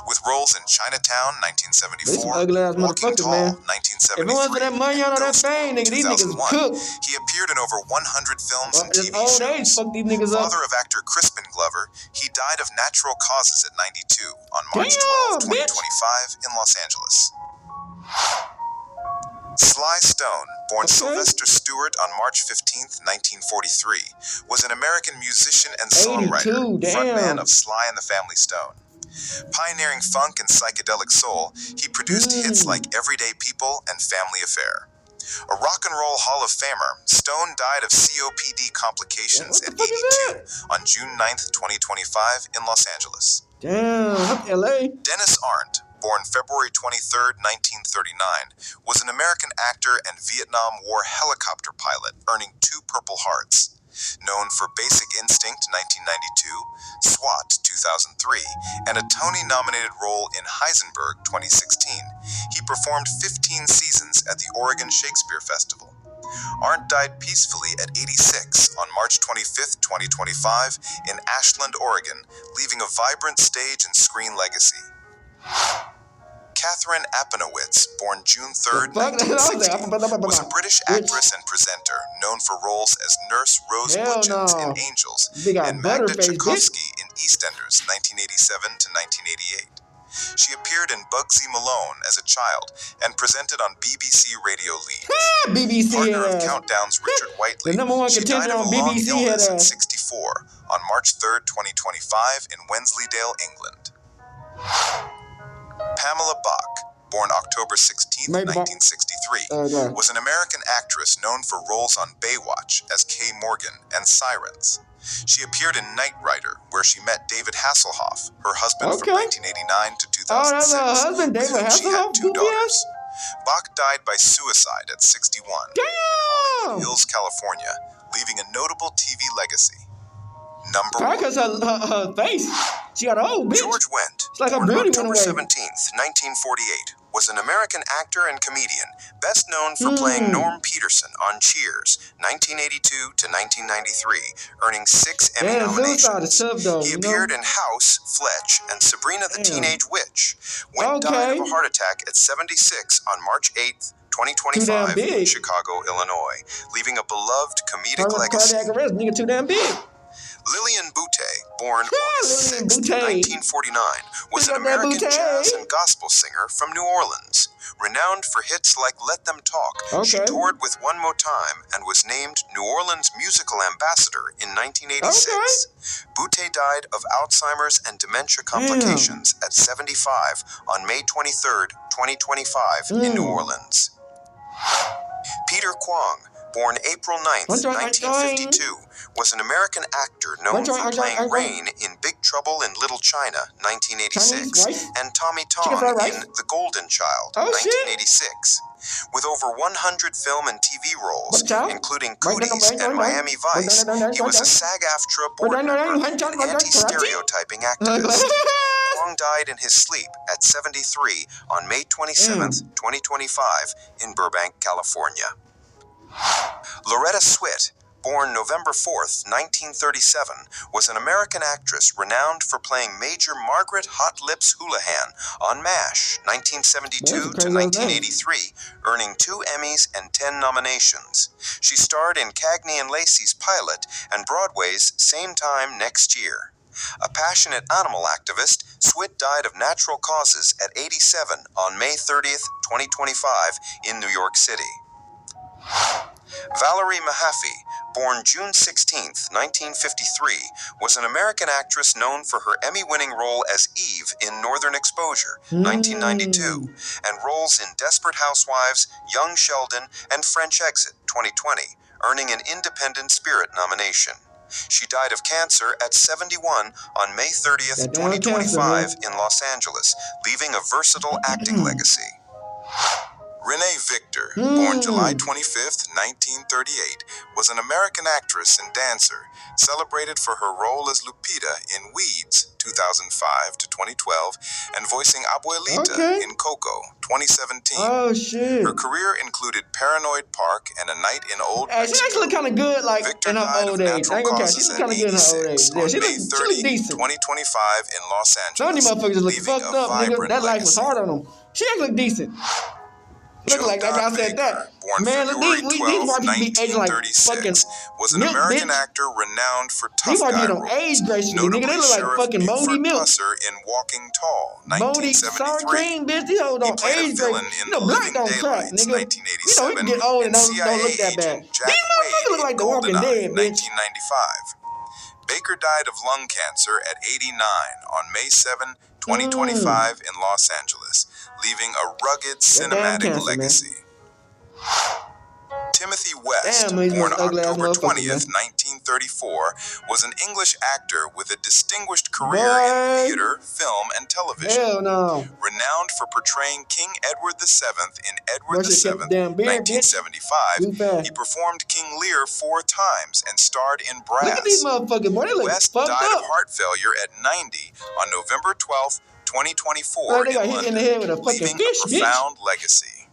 With roles in Chinatown, 1974, Walking Tall, 1973, and Ghost World, 2001, he appeared in over 100 films and TV shows. Father of actor Crispin Glover, he died of natural causes at 92 on March 12, 2025 in Los Angeles. Sly Stone, born Sylvester Stewart on March 15th, 1943, was an American musician and songwriter, frontman of Sly and the Family Stone. Pioneering funk and psychedelic soul, he produced hits like Everyday People and Family Affair. A rock and roll Hall of Famer, Stone died of COPD complications at 82 on June 9th, 2025 in Los Angeles. Damn, LA. Dennis Arndt, born February 23, 1939, was an American actor and Vietnam War helicopter pilot, earning 2 Purple Hearts. Known for Basic Instinct 1992, SWAT 2003, and a Tony-nominated role in Heisenberg 2016, he performed 15 seasons at the Oregon Shakespeare Festival. Arndt died peacefully at 86 on March 25, 2025 in Ashland, Oregon, leaving a vibrant stage and screen legacy. Catherine Aponowitz, born June 3, 1960, was a British actress and presenter known for roles as Nurse Rose Budgeons in Angels and Magda Tchaikovsky in EastEnders 1987 to 1988. She appeared in Bugsy Malone as a child and presented on BBC Radio Leeds. Partner of Countdown's Richard Whiteley, she died of a long illness at 64 on March 3, 2025 in Wensleydale, England. Pamela Bach, born October 16, 1963, was an American actress known for roles on Baywatch as Kay Morgan and Sirens. She appeared in Knight Rider, where she met David Hasselhoff, her husband from 1989 to 2006, with whom she had 2 daughters. Bach died by suicide at 61 in Hollywood Hills, California, leaving a notable TV legacy. Number 1. Because her face, she got old, bitch. George Wendt, it's like born her beauty October went away. 17th, 1948, was an American actor and comedian, best known for playing Norm Peterson on Cheers, 1982 to 1993, earning 6 Emmy nominations. He appeared in House, Fletch, and Sabrina the Teenage Witch. Wendt died of a heart attack at 76 on March 8th, 2025 in Chicago, Illinois, leaving a beloved comedic legacy. Nigga too damn big. Lillian Boutté, born August 6, 1949, was an American jazz and gospel singer from New Orleans. Renowned for hits like Let Them Talk, she toured with One More Time and was named New Orleans Musical Ambassador in 1986. Boutté died of Alzheimer's and dementia complications at 75 on May 23, 2025 in New Orleans. Peter Kwong, born April 9th, 1952, was an American actor known for playing Rain in Big Trouble in Little China, 1986, and Tommy Tong in The Golden Child, 1986. With over 100 film and TV roles, including Cooties and Miami Vice, he was a SAG-AFTRA board member and anti-stereotyping activist. Kwong died in his sleep at 73 on May 27, 2025, in Burbank, California. Loretta Swit, born November 4th, 1937, was an American actress renowned for playing Major Margaret Hot Lips Houlihan on MASH, 1972 to 1983, earning 2 Emmys and 10 nominations. She starred in Cagney and Lacey's pilot and Broadway's Same Time Next Year. A passionate animal activist, Swit died of natural causes at 87 on May 30th, 2025, in New York City. Valerie Mahaffey, born June 16, 1953, was an American actress known for her Emmy-winning role as Eve in Northern Exposure, 1992, and roles in Desperate Housewives, Young Sheldon, and French Exit, 2020, earning an Independent Spirit nomination. She died of cancer at 71 on May 30th, 2025, in Los Angeles, leaving a versatile acting legacy. Renee Victor, born July 25, 1938, was an American actress and dancer, celebrated for her role as Lupita in Weeds, 2005 to 2012, and voicing Abuelita in Coco, 2017. Oh, shit. Her career included Paranoid Park and A Night in Old Mexico. She actually look kind of good, like, Victor in her died old of age. natural causes She look kind of good in her old age. Yeah, she look decent. 2025 in Los Angeles. Some of these motherfuckers look leaving fucked a up, nigga. vibrant That life was legacy. hard on them. She actually look decent. Look like that guy said that. Born Man, February 12, 1936, was an American actor renowned for tough guy roles. Notably Sheriff Buford Pusser in Walking Tall, 1973. He played a villain in The Living Daylights, 1987, and CIA agent Jack Wade in GoldenEye, 1995. Baker died of lung cancer at 89 on May 7, 2025 in Los Angeles, leaving a rugged cinematic legacy. Timothy West, born October 20th, 1934, was an English actor with a distinguished career in theater, film, and television. Renowned for portraying King Edward VII in Edward VII, 1975, he performed King Lear 4 times and starred in Brass. West died of heart failure at 90 on November 12th, 2024 in London, leaving a profound legacy.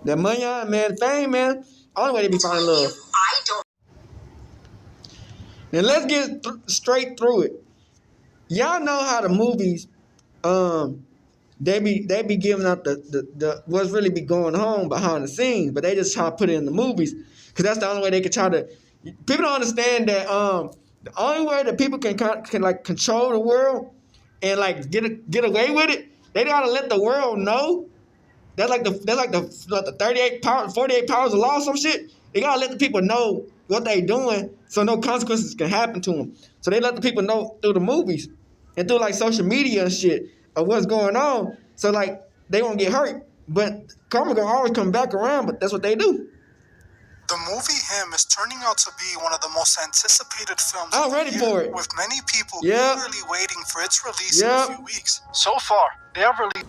That money, man, fame, man. Only way they be finding love. Now let's get straight through it. Y'all know how the movies, they be giving out the what's really be going on behind the scenes, but they just try to put it in the movies because that's the only way they can try to. People don't understand that the only way that people can like control the world and like get away with it, they gotta let the world know. That's like the 48 powers of law or some shit. They gotta let the people know what they doing so no consequences can happen to them. So they let the people know through the movies and through like social media and shit of what's going on. So like they won't get hurt. But karma gonna always come back around, but that's what they do. The movie Him is turning out to be one of the most anticipated films I'm ready for it. with many people eagerly waiting for its release in a few weeks. So far, they have released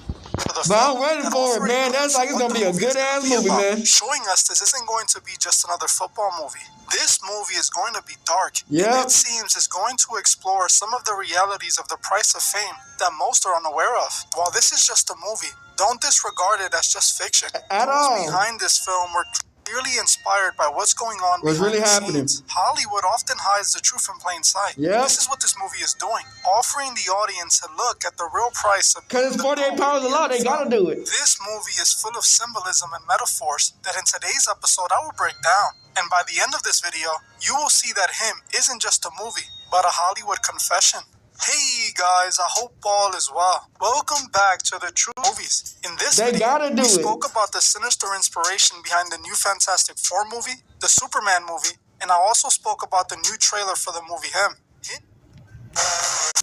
but I'm ready for it, man. That's like it's gonna be a good ass movie, man. Showing us this isn't going to be just another football movie. This movie is going to be dark. Yeah. And it seems it's going to explore some of the realities of the price of fame that most are unaware of. While this is just a movie, don't disregard it as just fiction. At all. Behind this film were clearly inspired by what's going on what's really happening. Hollywood often hides the truth in plain sight. Yeah. This is what this movie is doing, offering the audience a look at the real price of. Because it's 48 powers of law, they gotta do it. This movie is full of symbolism and metaphors that in today's episode I will break down. And by the end of this video, you will see that Him isn't just a movie, but a Hollywood confession. Hey guys, I hope all is well. Welcome back to the True Movies. In this video, we spoke about the sinister inspiration behind the new Fantastic Four movie, the Superman movie, and I also spoke about the new trailer for the movie Him.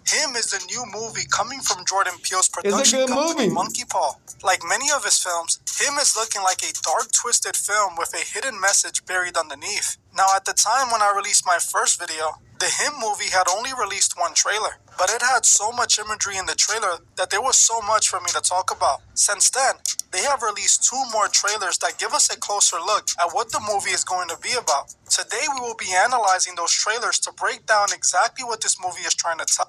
Him is the new movie coming from Jordan Peele's production company, Monkey Paw. Like many of his films, Him is looking like a dark, twisted film with a hidden message buried underneath. Now, at the time when I released my first video, the Him movie had only released one trailer, but it had so much imagery in the trailer that there was so much for me to talk about. Since then, they have released 2 more trailers that give us a closer look at what the movie is going to be about. Today, we will be analyzing those trailers to break down exactly what this movie is trying to tell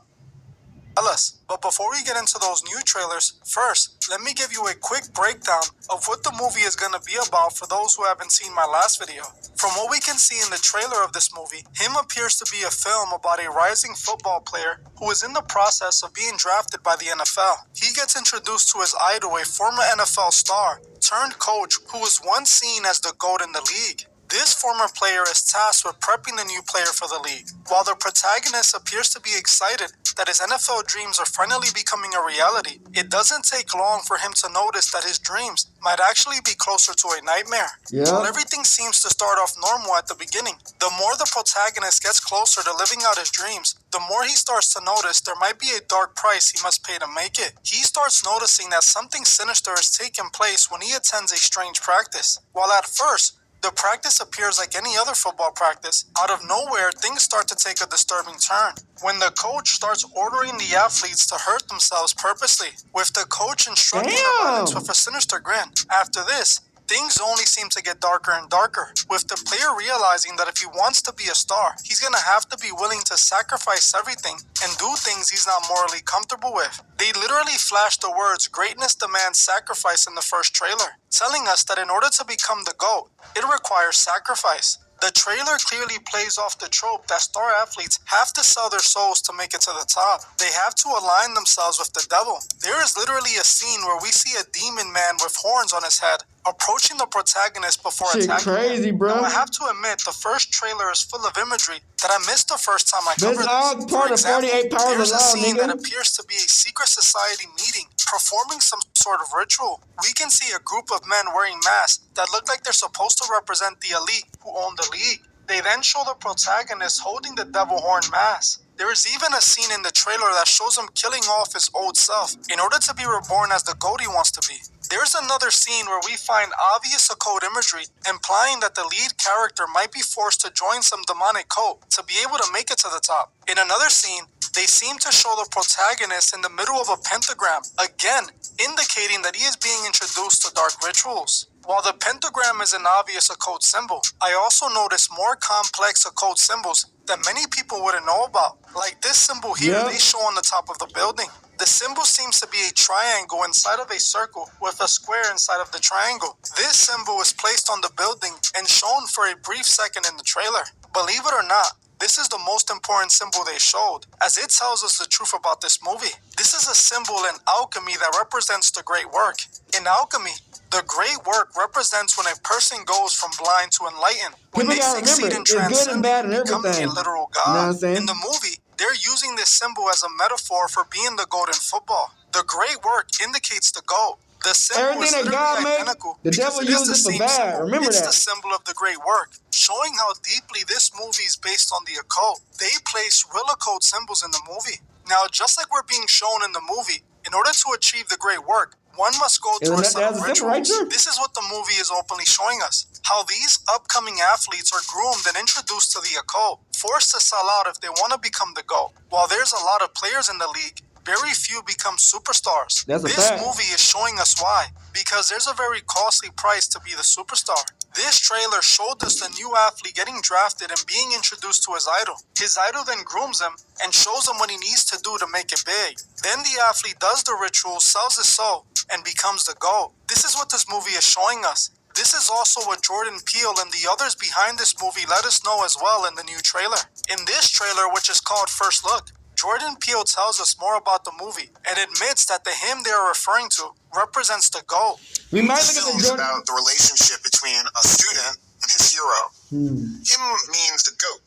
us. But before we get into those new trailers, first, let me give you a quick breakdown of what the movie is going to be about for those who haven't seen my last video. From what we can see in the trailer of this movie, Him appears to be a film about a rising football player who is in the process of being drafted by the NFL. He gets introduced to his idol, a former NFL star turned coach who was once seen as the GOAT in the league. This former player is tasked with prepping the new player for the league. While the protagonist appears to be excited that his NFL dreams are finally becoming a reality, it doesn't take long for him to notice that his dreams might actually be closer to a nightmare. While everything seems to start off normal at the beginning, the more the protagonist gets closer to living out his dreams, the more he starts to notice there might be a dark price he must pay to make it. He starts noticing that something sinister is taking place when he attends a strange practice. While at first, the practice appears like any other football practice, out of nowhere, things start to take a disturbing turn. When the coach starts ordering the athletes to hurt themselves purposely, with the coach instructing the violence with a sinister grin. After this, things only seem to get darker and darker, with the player realizing that if he wants to be a star, he's gonna have to be willing to sacrifice everything and do things he's not morally comfortable with. They literally flash the words, "Greatness demands sacrifice" in the first trailer, telling us that in order to become the GOAT, it requires sacrifice. The trailer clearly plays off the trope that star athletes have to sell their souls to make it to the top. They have to align themselves with the devil. There is literally a scene where we see a demon man with horns on his head approaching the protagonist before attacking crazy, him. bro. Now, I have to admit, the first trailer is full of imagery that I missed the first time I covered this. All this. part of 48 Powers there's of a Law, scene nigga. that appears to be a secret society meeting, performing some sort of ritual. We can see a group of men wearing masks that look like they're supposed to represent the elite who own the league. They then show the protagonist holding the devil horn mask. There is even a scene in the trailer that shows him killing off his old self in order to be reborn as the goat he wants to be. There's another scene where we find obvious occult imagery implying that the lead character might be forced to join some demonic cult to be able to make it to the top. In another scene, they seem to show the protagonist in the middle of a pentagram, again indicating that he is being introduced to dark rituals. While the pentagram is an obvious occult symbol, I also notice more complex occult symbols that many people wouldn't know about. Like this symbol here they show on the top of the building. The symbol seems to be a triangle inside of a circle with a square inside of the triangle. This symbol is placed on the building and shown for a brief second in the trailer. Believe it or not, this is the most important symbol they showed, as it tells us the truth about this movie. This is a symbol in alchemy that represents the great work. In alchemy, the great work represents when a person goes from blind to enlightened, when they succeed in transcending and becoming a literal god. In the movie, they're using this symbol as a metaphor for being the goat in football. The great work indicates the goat. The symbol is literally identical because it is the same symbol. It's the symbol of the great work, showing how deeply this movie is based on the occult. They place real occult symbols in the movie. Now, just like we're being shown in the movie, in order to achieve the great work, one must go through a set of rituals. This is what the movie is openly showing us. How these upcoming athletes are groomed and introduced to the occult, forced to sell out if they want to become the GOAT. While there's a lot of players in the league, very few become superstars. This movie is showing us why. Because there's a very costly price to be the superstar. This trailer showed us the new athlete getting drafted and being introduced to his idol. His idol then grooms him and shows him what he needs to do to make it big. Then the athlete does the ritual, sells his soul, and becomes the GOAT. This is what this movie is showing us. This is also what Jordan Peele and the others behind this movie let us know as well in the new trailer. In this trailer, which is called First Look, Jordan Peele tells us more about the movie and admits that the him they are referring to represents the GOAT. We might look at the about the relationship between a student and his hero. Him means the GOAT.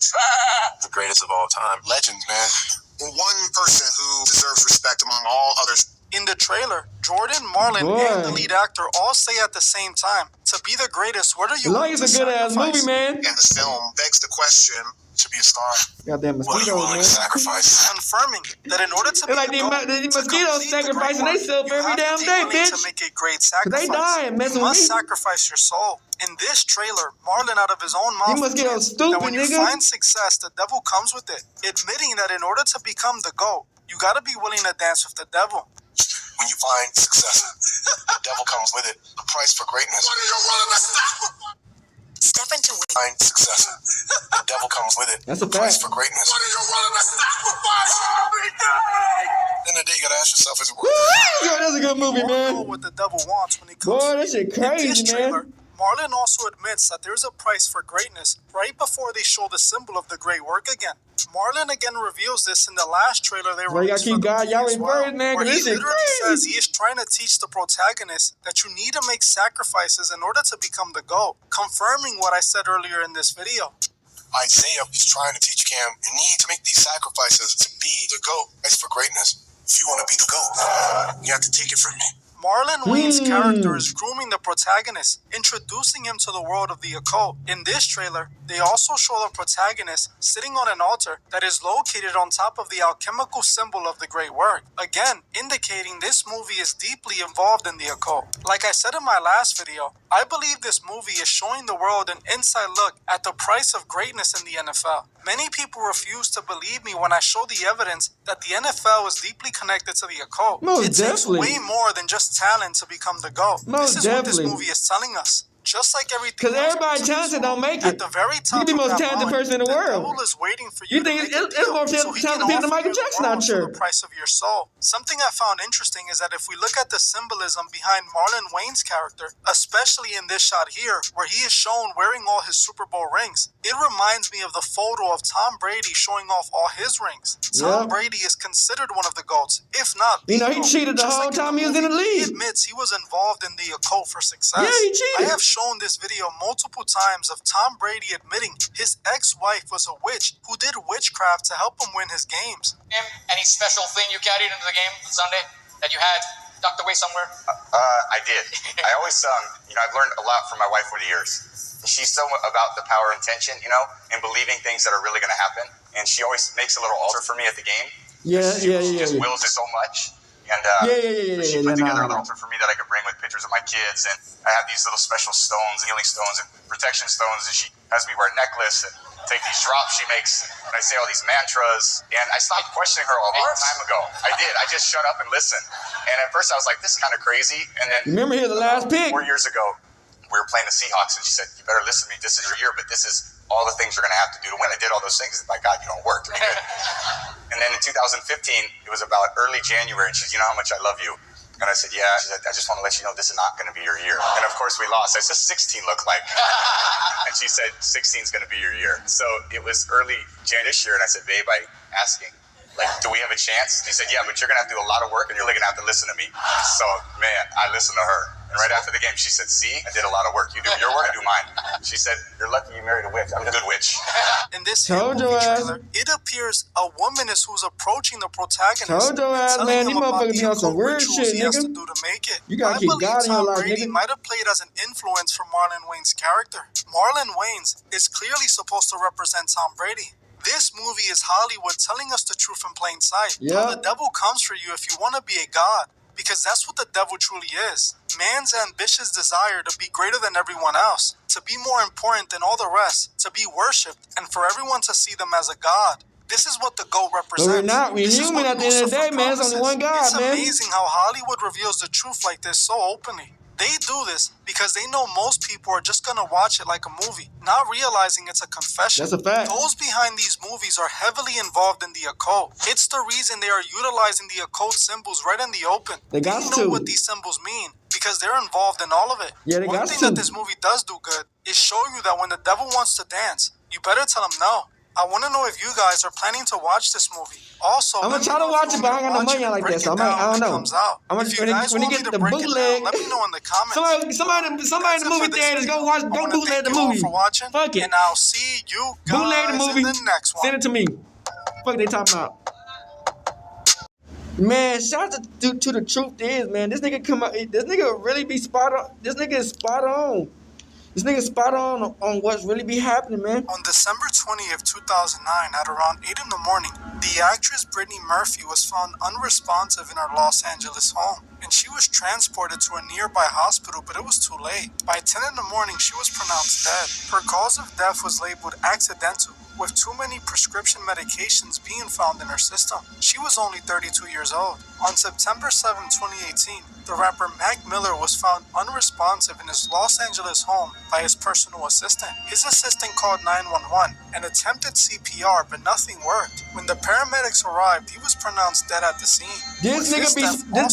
The greatest of all time. Legends, man. One person who deserves respect among all others. In the trailer, Jordan, Marlon, and the lead actor all say at the same time, to be the greatest, what are you willing to sacrifice? Movie, man. And this film begs the question, to be a star, goddamn mosquitoes, what are you willing to sacrifice? Confirming that in order to be the mosquitoes sacrificing themselves every damn day, bitch. To make a great sacrifice, they dying, messing you with must me. sacrifice your soul. In this trailer, Marlon out of his own mouth admits that when you find success, the devil comes with it, admitting that in order to become the GOAT, you gotta be willing to dance with the devil. When you find success, the devil comes with it. The price for greatness. what are you willing to sacrifice? Step into it. Find success, the devil comes with it. That's a the price fact. for greatness. What are you willing to sacrifice? In the day, you gotta ask yourself, is it worth Woo! Yo, that's a good movie, Know man. what the devil wants when he comes. Boy, that shit In this crazy, trailer, man. Marlon also admits that there's a price for greatness right before they show the symbol of the great work again. Marlon again reveals this in the last trailer they Well, you released gotta keep God Yahweh first, man, where because he this shit literally crazy. says he is trying to teach the protagonist that you need to make sacrifices in order to become the GOAT, confirming what I said earlier in this video. Isaiah is trying to teach Cam, you need to make these sacrifices to be the GOAT. That's for greatness. If you want to be the GOAT, you have to take it from me. Marlon Wayne's character is grooming the protagonist, introducing him to the world of the occult. In this trailer, they also show the protagonist sitting on an altar that is located on top of the alchemical symbol of the great work, again indicating this movie is deeply involved in the occult. Like I said in my last video, I believe this movie is showing the world an inside look at the price of greatness in the NFL. Many people refuse to believe me when I show the evidence that the NFL is deeply connected to the occult. Most It takes definitely. way more than just talent to become the GOAT. Most This is what this definitely. movie is telling us. Just like everything Because else everybody talented don't make it. at the very You top can be the of most that talented line, person in the world. devil is waiting for you, You think to make it's more so he can talented than offer Michael you the Jackson, I'm world sure. for the price of your soul. Something I found interesting is that if we look at the symbolism behind Marlon Wayne's character, especially in this shot here, where he is shown wearing all his Super Bowl rings, it reminds me of the photo of Tom Brady showing off all his rings. Tom Brady is considered one of the GOATs, if not the he cheated the whole time he was in the league. He admits he was involved in the occult for success. Yeah, he cheated. I have shown this video multiple times of Tom Brady admitting his ex-wife was a witch who did witchcraft to help him win his games. Any special thing you carried into the game on Sunday that you had tucked away somewhere? I did. I always, I've learned a lot from my wife over the years. She's so about the power of intention, and believing things that are really going to happen. And she always makes a little altar for me at the game. She just wills it so much. And she put together an altar for me that I could bring with pictures of my kids. And I have these little special stones, healing stones and protection stones. And she has me wear a necklace and take these drops she makes. And I say all these mantras. And I stopped questioning her a long time ago. I did. I just shut up and listened. And at first I was like, this is kind of crazy. And then remember here the last pick 4 years ago, we were playing the Seahawks. And she said, you better listen to me. This is your year, but this is all the things you're going to have to do to win. I did all those things. My God, you don't work. And then in 2015, it was about early January, and she said, you know how much I love you? And I said, yeah. She said, I just want to let you know this is not going to be your year. And of course we lost. I said, 16 look like? And she said, 16 is going to be your year. So it was early January this year, and I said, babe, I asking, do we have a chance? And he said, yeah, but you're going to have to do a lot of work, and you're really going to have to listen to me. So, man, I listened to her. And right after the game, she said, see, I did a lot of work. You do your work, I do mine. She said, you're lucky you married a witch. I'm a good witch. In this movie trailer, it appears a woman is who's approaching the protagonist. Told your ass, man, these motherfuckers be on some weird shit, he has to nigga. do to make it. You gotta keep God in your life, Brady nigga. might have played as an influence for Marlon Wayne's character. Marlon Wayans is clearly supposed to represent Tom Brady. This movie is Hollywood telling us the truth in plain sight. How the devil comes for you if you want to be a god. Because that's what the devil truly is. Man's ambitious desire to be greater than everyone else, to be more important than all the rest, to be worshipped, and for everyone to see them as a god. This is what the GOAT represents. But we're not. We're human at the end of the day, man. It's only one God, man. It's amazing how Hollywood reveals the truth like this so openly. They do this because they know most people are just going to watch it like a movie, not realizing it's a confession. That's a fact. Those behind these movies are heavily involved in the occult. It's the reason they are utilizing the occult symbols right in the open. They got know what these symbols mean because they're involved in all of it. Yeah, they One got thing to. that this movie does do good is show you that when the devil wants to dance, you better tell him no. I want to know if you guys are planning to watch this movie. Also, I'm gonna try to watch it, but I ain't got no money like that, so I don't know. I'm gonna when you get the bootleg. Let me know in the comments. Somebody in the movie theater is gonna watch. Go bootleg the movie. Fuck it. And I'll see you guys bootleg the movie. in the next one. Send it to me. Fuck they talking about. Man, shout out to the truth is, man. This nigga come up. This nigga really be spot on. This nigga is spot on. This nigga spot on what's really be happening, man. On December 20th, 2009, at around 8 in the morning, the actress Brittany Murphy was found unresponsive in her Los Angeles home, and she was transported to a nearby hospital, but it was too late. By 10 in the morning, she was pronounced dead. Her cause of death was labeled accidental, with too many prescription medications being found in her system. She was only 32 years old. On September 7, 2018, the rapper Mac Miller was found unresponsive in his Los Angeles home by his personal assistant. His assistant called 911 and attempted CPR, but nothing worked. When the paramedics arrived, he was pronounced dead at the scene. This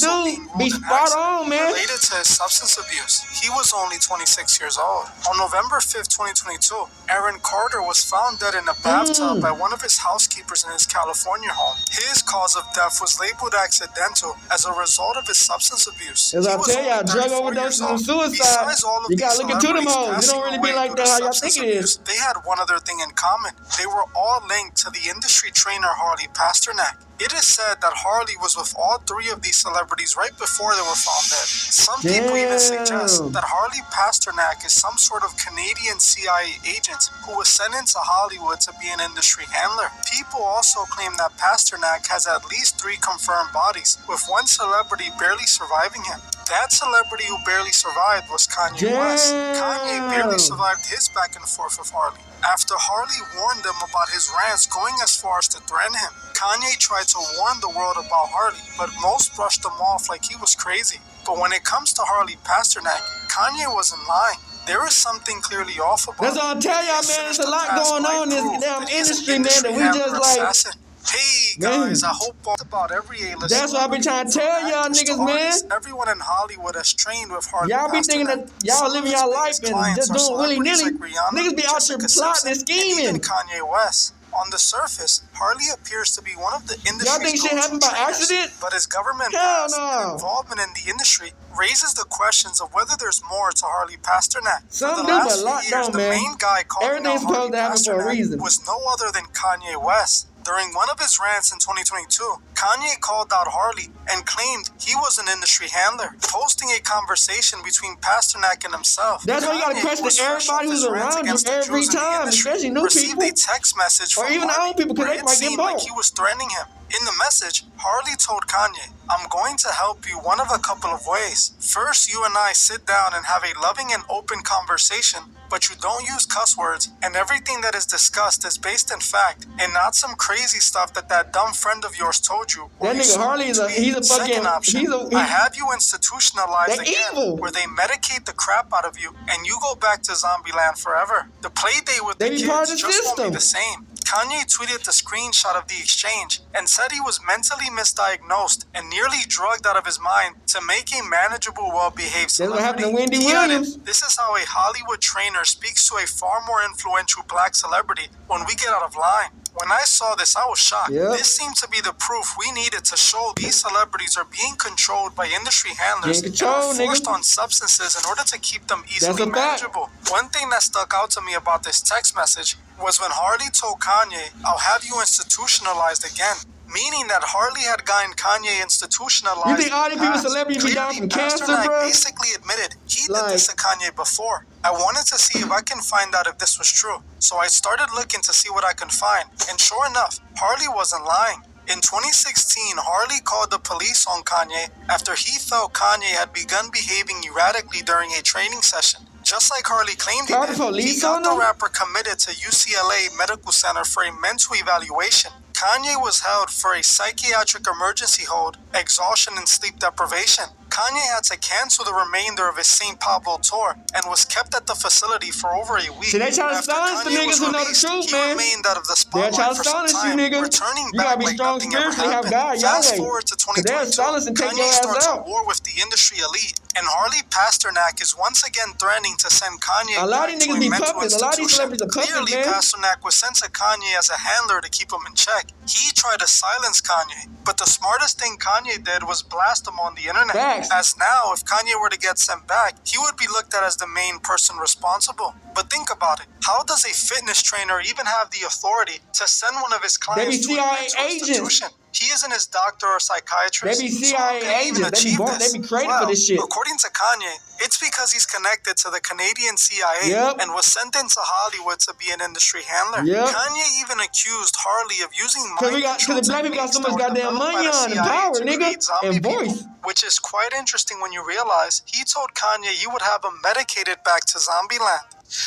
dude be spot on, man. Related to his substance abuse. He was only 26 years old. On November 5th, 2022, Aaron Carter was found dead in a bathtub by one of his housekeepers in his California home. His cause of death was labeled accidental as a result of his substance abuse. As I tell y'all, drug overdoses and suicide, you gotta look into them hoes. It don't really be like that how y'all think it is. They had one other thing in common. They were all linked to the industry trainer Harley Pasternak. It is said that Harley was with all three of these celebrities right before they were found dead. Some people even suggest that Harley Pasternak is some sort of Canadian CIA agent who was sent into Hollywood to be an industry handler. People also claim that Pasternak has at least 3 confirmed bodies, with one celebrity barely surviving him. That celebrity who barely survived was Kanye West. Kanye barely survived his back and forth with Harley. After Harley warned them about his rants going as far as to threaten him, Kanye tried to warn the world about Harley, but most brushed him off like he was crazy. But when it comes to Harley Pasternak, Kanye wasn't lying. there is something clearly off about That's all I'm telling y'all, man. There's a lot going on in this damn industry, man, that we just like. Hey guys, I hope about every A-list. That's what I've been trying to tell y'all niggas, man. Everyone in Hollywood has trained with Harley. Y'all be thinking that y'all living y'all life and just doing willy-nilly. Niggas be out there plotting and scheming. And Kanye West. On the surface, Harley appears to be one of the industry's y'all think shit happened by accident? But his government past and involvement in the industry raises the questions of whether there's more to Harley Pasternak. Some for the do, last but few years, lockdown, the man. main guy calling Everything's supposed to happen for a reason. Was no other than Kanye West. During one of his rants in 2022, Kanye called out Harley and claimed he was an industry handler, posting a conversation between Pasternak and himself. That's why you gotta question everybody who's around you every time, especially new people. Received a text message or from even Harley old people, because they where it might get seemed like bored. he was threatening him. In the message, Harley told Kanye, "I'm going to help you one of a couple of ways. First, you and I sit down and have a loving and open conversation, but you don't use cuss words, and everything that is discussed is based in fact, and not some crazy stuff that dumb friend of yours told you." That nigga Harley he's a fucking, Second option, I have you institutionalized again, evil. where they medicate the crap out of you, and you go back to Zombieland forever. The play date with the kids just won't be the same. Kanye tweeted the screenshot of the exchange and said he was mentally misdiagnosed and nearly drugged out of his mind to make a manageable, well-behaved celebrity. That's what happened to Wendy Williams. This is how a Hollywood trainer speaks to a far more influential black celebrity when we get out of line. When I saw this, I was shocked. Yep. This seemed to be the proof we needed to show these celebrities are being controlled by industry handlers and are forced on substances in order to keep them easily manageable. One thing that stuck out to me about this text message was when Harley told Kanye, "I'll have you institutionalized again." Meaning that Harley had gotten Kanye institutionalized. You think all these people celebrities be down from cancer, bro? Basically admitted he did this to Kanye before. I wanted to see if I can find out if this was true. So I started looking to see what I could find. And sure enough, Harley wasn't lying. In 2016, Harley called the police on Kanye after he felt Kanye had begun behaving erratically during a training session. Just like Harley claimed he did, he got the rapper committed to UCLA Medical Center for a mental evaluation. Kanye was held for a psychiatric emergency hold, exhaustion, and sleep deprivation. Kanye had to cancel the remainder of his St. Pablo tour and was kept at the facility for over a week. See, they try to silence the niggas who know the truth, man. They're trying to silence you, niggas. You gotta be strong spiritually, have God, Fast Yahweh. forward to They'll silence and take your Kanye ass starts a out. war with the industry elite, and Harley Pasternak is once again threatening to send Kanye A lot back of these to niggas a be mental puppets. A lot of these institution. celebrities are puppets, Clearly, man. Pasternak was sent to Kanye as a handler to keep him in check. He tried to silence Kanye, but the smartest thing Kanye did was blast him on the internet. Facts. As now, if Kanye were to get sent back, he would be looked at as the main person responsible. But think about it. How does a fitness trainer even have the authority to send one of his clients to a mental institution? He isn't his doctor or psychiatrist. They be CIA agents. They be created for this shit. According to Kanye, it's because he's connected to the Canadian CIA and was sent into Hollywood to be an industry handler. Kanye even accused Harley of using mind control because the black people got so much goddamn money on and power, nigga, and voice. Which is quite interesting when you realize he told Kanye he would have him medicated back to Zombieland.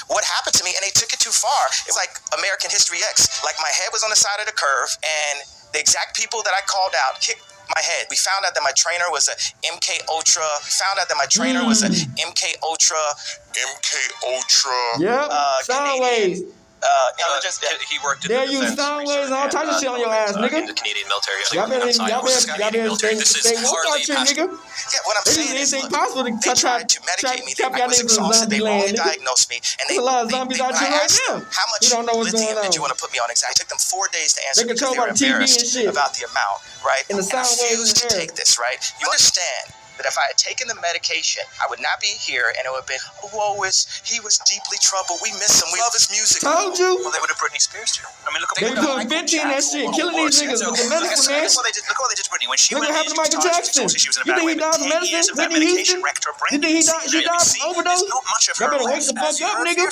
What happened to me, and they took it too far. It's like American History X. Like, my head was on the side of the curve, and the exact people that I called out kicked my head. We found out that my trainer was a MK Ultra. We found out that my trainer was a MK Ultra. Yep, Soundwaves. He worked in they the use defense sound waves and all types of shit on your ass, nigga. in the Canadian military. Y'all better stay woke out here, nigga. Yeah, what I'm saying is, anything possible to they tried to medicate me. I was exhausted. They only diagnosed me, and There's a lot of zombies out here right now. How much don't know what's lithium going did you on. want to put me on exactly? It took them 4 days to answer They because control they were by the TV and embarrassed shit. about the amount, right? And the sound I waves refused to in the air. take this, right? You understand that if I had taken the medication, I would not be here, and it would have been, he was deeply troubled. We miss him. We love his music. Told you. Well, they would have Britney Spears too. I mean, look at They put 50 in that shit, killing these niggas with the medicine, man. Look what they did to Britney when she Look went what happened to Michael Jackson. She was in a You bad think way, he but died of 10 years medicine? of that Whitney medication Houston? wrecked her brain. You think he died of overdose? There's not much of her Y'all better wake life. the fuck up, nigga.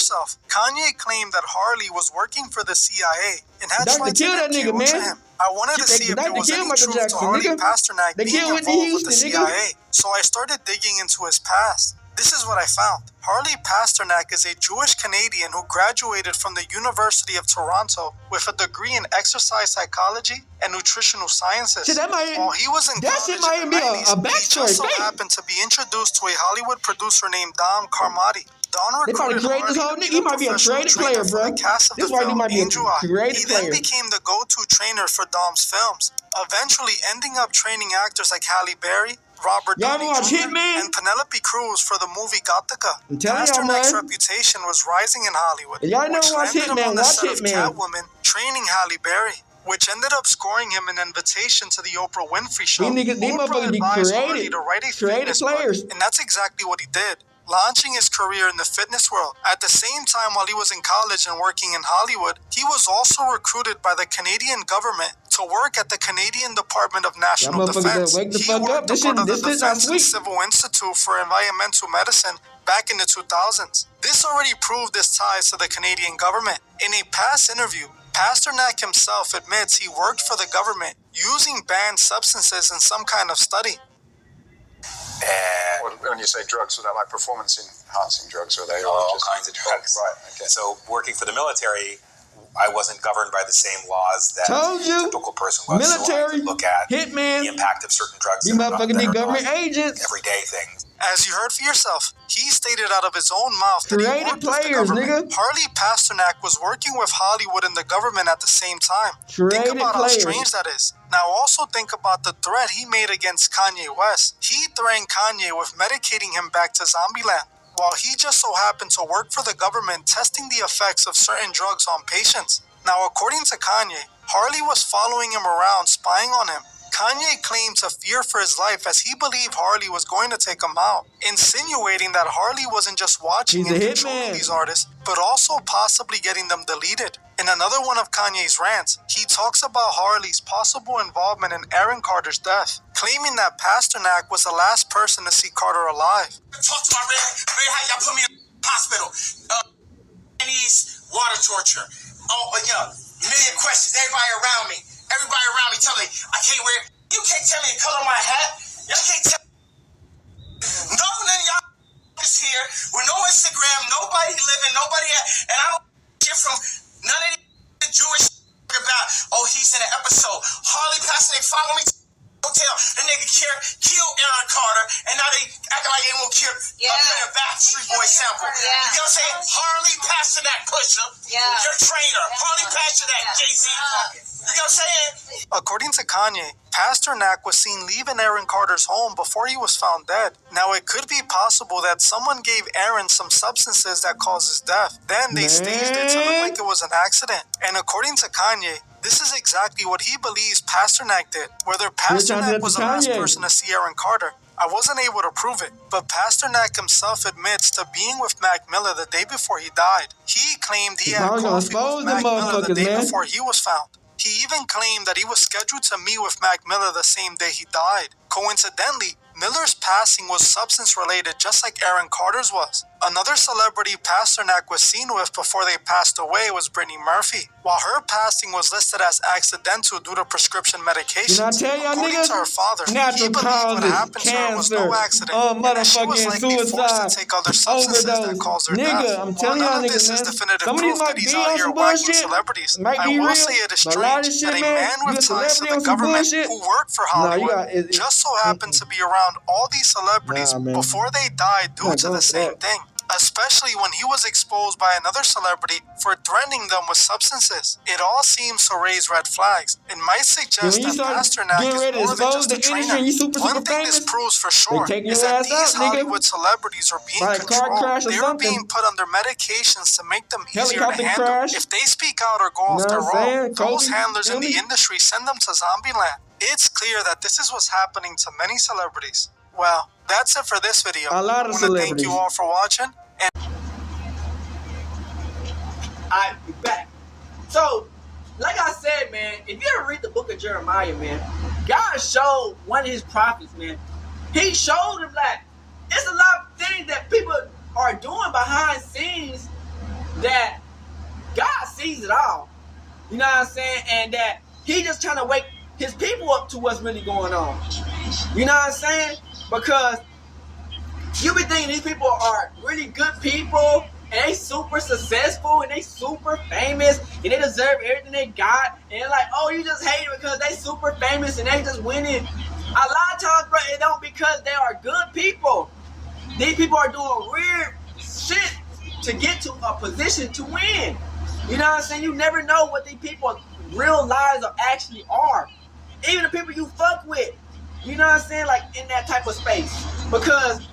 Kanye claimed that Harley was working for the CIA and had Dr. tried to kill that nigga, to man. him. I wanted to see if there was any truth to Harley Pasternak They being killed Whitney involved with the Houston, nigga. CIA, so I started digging into his past. This is what I found. Harley Pasternak is a Jewish Canadian who graduated from the University of Toronto with a degree in exercise psychology and nutritional sciences. See, that might, While he was in that shit might college in be the 90s, a he backstory just so thing. happened to be introduced to a Hollywood producer named Dom Carmody. Don They probably created this whole nigga. He might be a creative player, bro. This right, he might be a creative player. He then became the go-to trainer for Dom's films, eventually ending up training actors like Halle Berry, Robert Downey Jr., and Penelope Cruz for the movie Gattaca. Pasternak's reputation was rising in Hollywood, which landed him on the set of Catwoman, training Halle Berry, which ended up scoring him an invitation to the Oprah Winfrey Show. Oprah advised Harley to write a fitness book, and that's exactly what he did, launching his career in the fitness world. At the same time, while he was in college and working in Hollywood, he was also recruited by the Canadian government to work at the Canadian Department of National Defense. He worked as part of the Defense and Civil Institute for Environmental Medicine back in the 2000s. This already proved his ties to the Canadian government. In a past interview, Pasternak himself admits he worked for the government using banned substances in some kind of study. And when you say drugs, was that like performance-enhancing drugs, or are they all kinds of drugs? Right. Okay. So working for the military, I wasn't governed by the same laws that a typical person was. Military, so I look at hitman, the impact of certain drugs. You motherfucking need government agents. Everyday things. As you heard for yourself, he stated out of his own mouth that he worked with the government. Harley Pasternak was working with Hollywood and the government at the same time. Think about how strange that is. Now also think about the threat he made against Kanye West. He threatened Kanye with medicating him back to Zombieland, while he just so happened to work for the government testing the effects of certain drugs on patients. Now according to Kanye, Harley was following him around, spying on him. Kanye claimed to fear for his life as he believed Harley was going to take him out, insinuating that Harley wasn't just watching and controlling these artists, but also possibly getting them deleted. In another one of Kanye's rants, he talks about Harley's possible involvement in Aaron Carter's death, claiming that Pasternak was the last person to see Carter alive. Talk to my red how y'all put me in the hospital. Chinese water torture. Million questions. Everybody around me tell me I can't wear. You can't tell me the color of my hat. Y'all can't tell. No, none of y'all is here. With no Instagram, nobody living, nobody. And I don't hear from none of the Jewish about. Oh, he's in an episode. Harley Pasternak follow me to the hotel. The nigga killed Aaron Carter, and now they acting like they won't kill a Backstreet Boy sample. You know what I'm saying? Harley Pasternak pusher. Your trainer. Harley Pasternak, Jay-Z. You know what I'm saying? According to Kanye, Pasternak was seen leaving Aaron Carter's home before he was found dead. Now, it could be possible that someone gave Aaron some substances that caused his death. Then they staged it to look like it was an accident. And according to Kanye, this is exactly what he believes Pasternak did. Whether Pasternak was the last person to see Aaron Carter, I wasn't able to prove it, but Pasternak himself admits to being with Mac Miller the day before he died. He claimed he had coffee with Mac Miller the day before he was found. He even claimed that he was scheduled to meet with Mac Miller the same day he died. Coincidentally, Miller's passing was substance-related just like Aaron Carter's was. Another celebrity Pasternak was seen with before they passed away was Brittany Murphy. While her passing was listed as accidental due to prescription medications, according to her father, he believed what happened to her was no accident, and that she was likely forced to take other substances that caused her death. While none of this is definitive proof that he's out here whacking celebrities, I will say it is strange that a man with ties to the government who worked for Hollywood just so happened to be around all these celebrities before they died due to the same thing. Especially when he was exposed by another celebrity for threatening them with substances. It all seems to raise red flags. It might suggest that Pasternak is more than just a trainer. One thing this proves for sure is that these Hollywood celebrities are being controlled. They're being put under medications to make them easier to handle. If they speak out or go off the road, those handlers in the industry send them to Zombieland. It's clear that this is what's happening to many celebrities. Well, that's it for this video. A lot of celebrities. I want to thank you all for watching. Alright, we're back. So, like I said, man, if you ever read the book of Jeremiah, man, God showed one of his prophets, man. He showed him that it's a lot of things that people are doing behind scenes that God sees it all. You know what I'm saying? And that he just trying to wake his people up to what's really going on. You know what I'm saying? Because you be thinking these people are really good people and they super successful and they super famous and they deserve everything they got, and they're like, oh, you just hate it because they super famous and they just winning. A lot of times, bro, it don't, because they are good people. These people are doing weird shit to get to a position to win. You know what I'm saying? You never know what these people's real lives actually are. Even the people you fuck with. You know what I'm saying? Like in that type of space. Because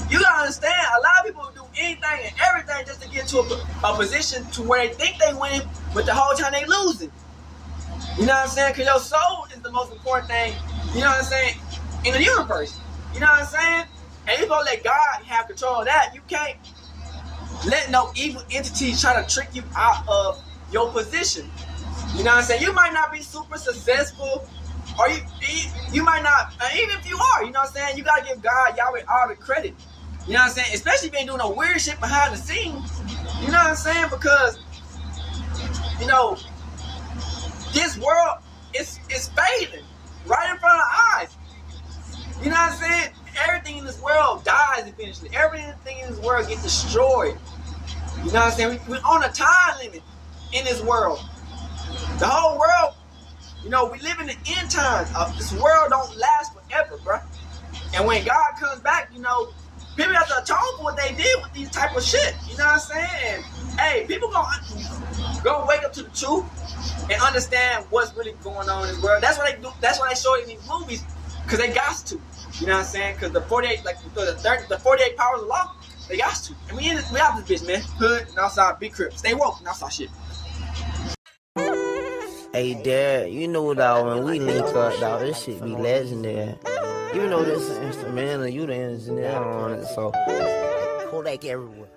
you gotta understand, a lot of people do anything and everything just to get to a position to where they think they win, but the whole time they losing. You know what I'm saying? Because your soul is the most important thing, you know what I'm saying, in the universe. You know what I'm saying? And you're gonna let God have control of that. You can't let no evil entities try to trick you out of your position. You know what I'm saying? You might not be super successful, or you might not, even if you are, you know what I'm saying? You gotta give God, Yahweh, all the credit. You know what I'm saying? Especially if you ain't doing no weird shit behind the scenes. You know what I'm saying? Because, you know, this world is fading right in front of our eyes. You know what I'm saying? Everything in this world dies eventually. Everything in this world gets destroyed. You know what I'm saying? We're on a time limit in this world. The whole world, you know, we live in the end times. This world don't last forever, bro. And when God comes back, you know, people have to atone for what they did with these type of shit. You know what I'm saying? And, hey, people gonna wake up to the truth and understand what's really going on in this world. That's what they do. That's why they show it in these movies, because they got to. You know what I'm saying? Because the 48, like the 48 powers of law, they got to. And we out this bitch, man. Hood and outside, big crib. Stay woke and outside shit. Hey, Dad, you know dog, when we link up, dog, this shit be legendary. Even though this is instrumental, you the engineer on it, so Kodak everywhere.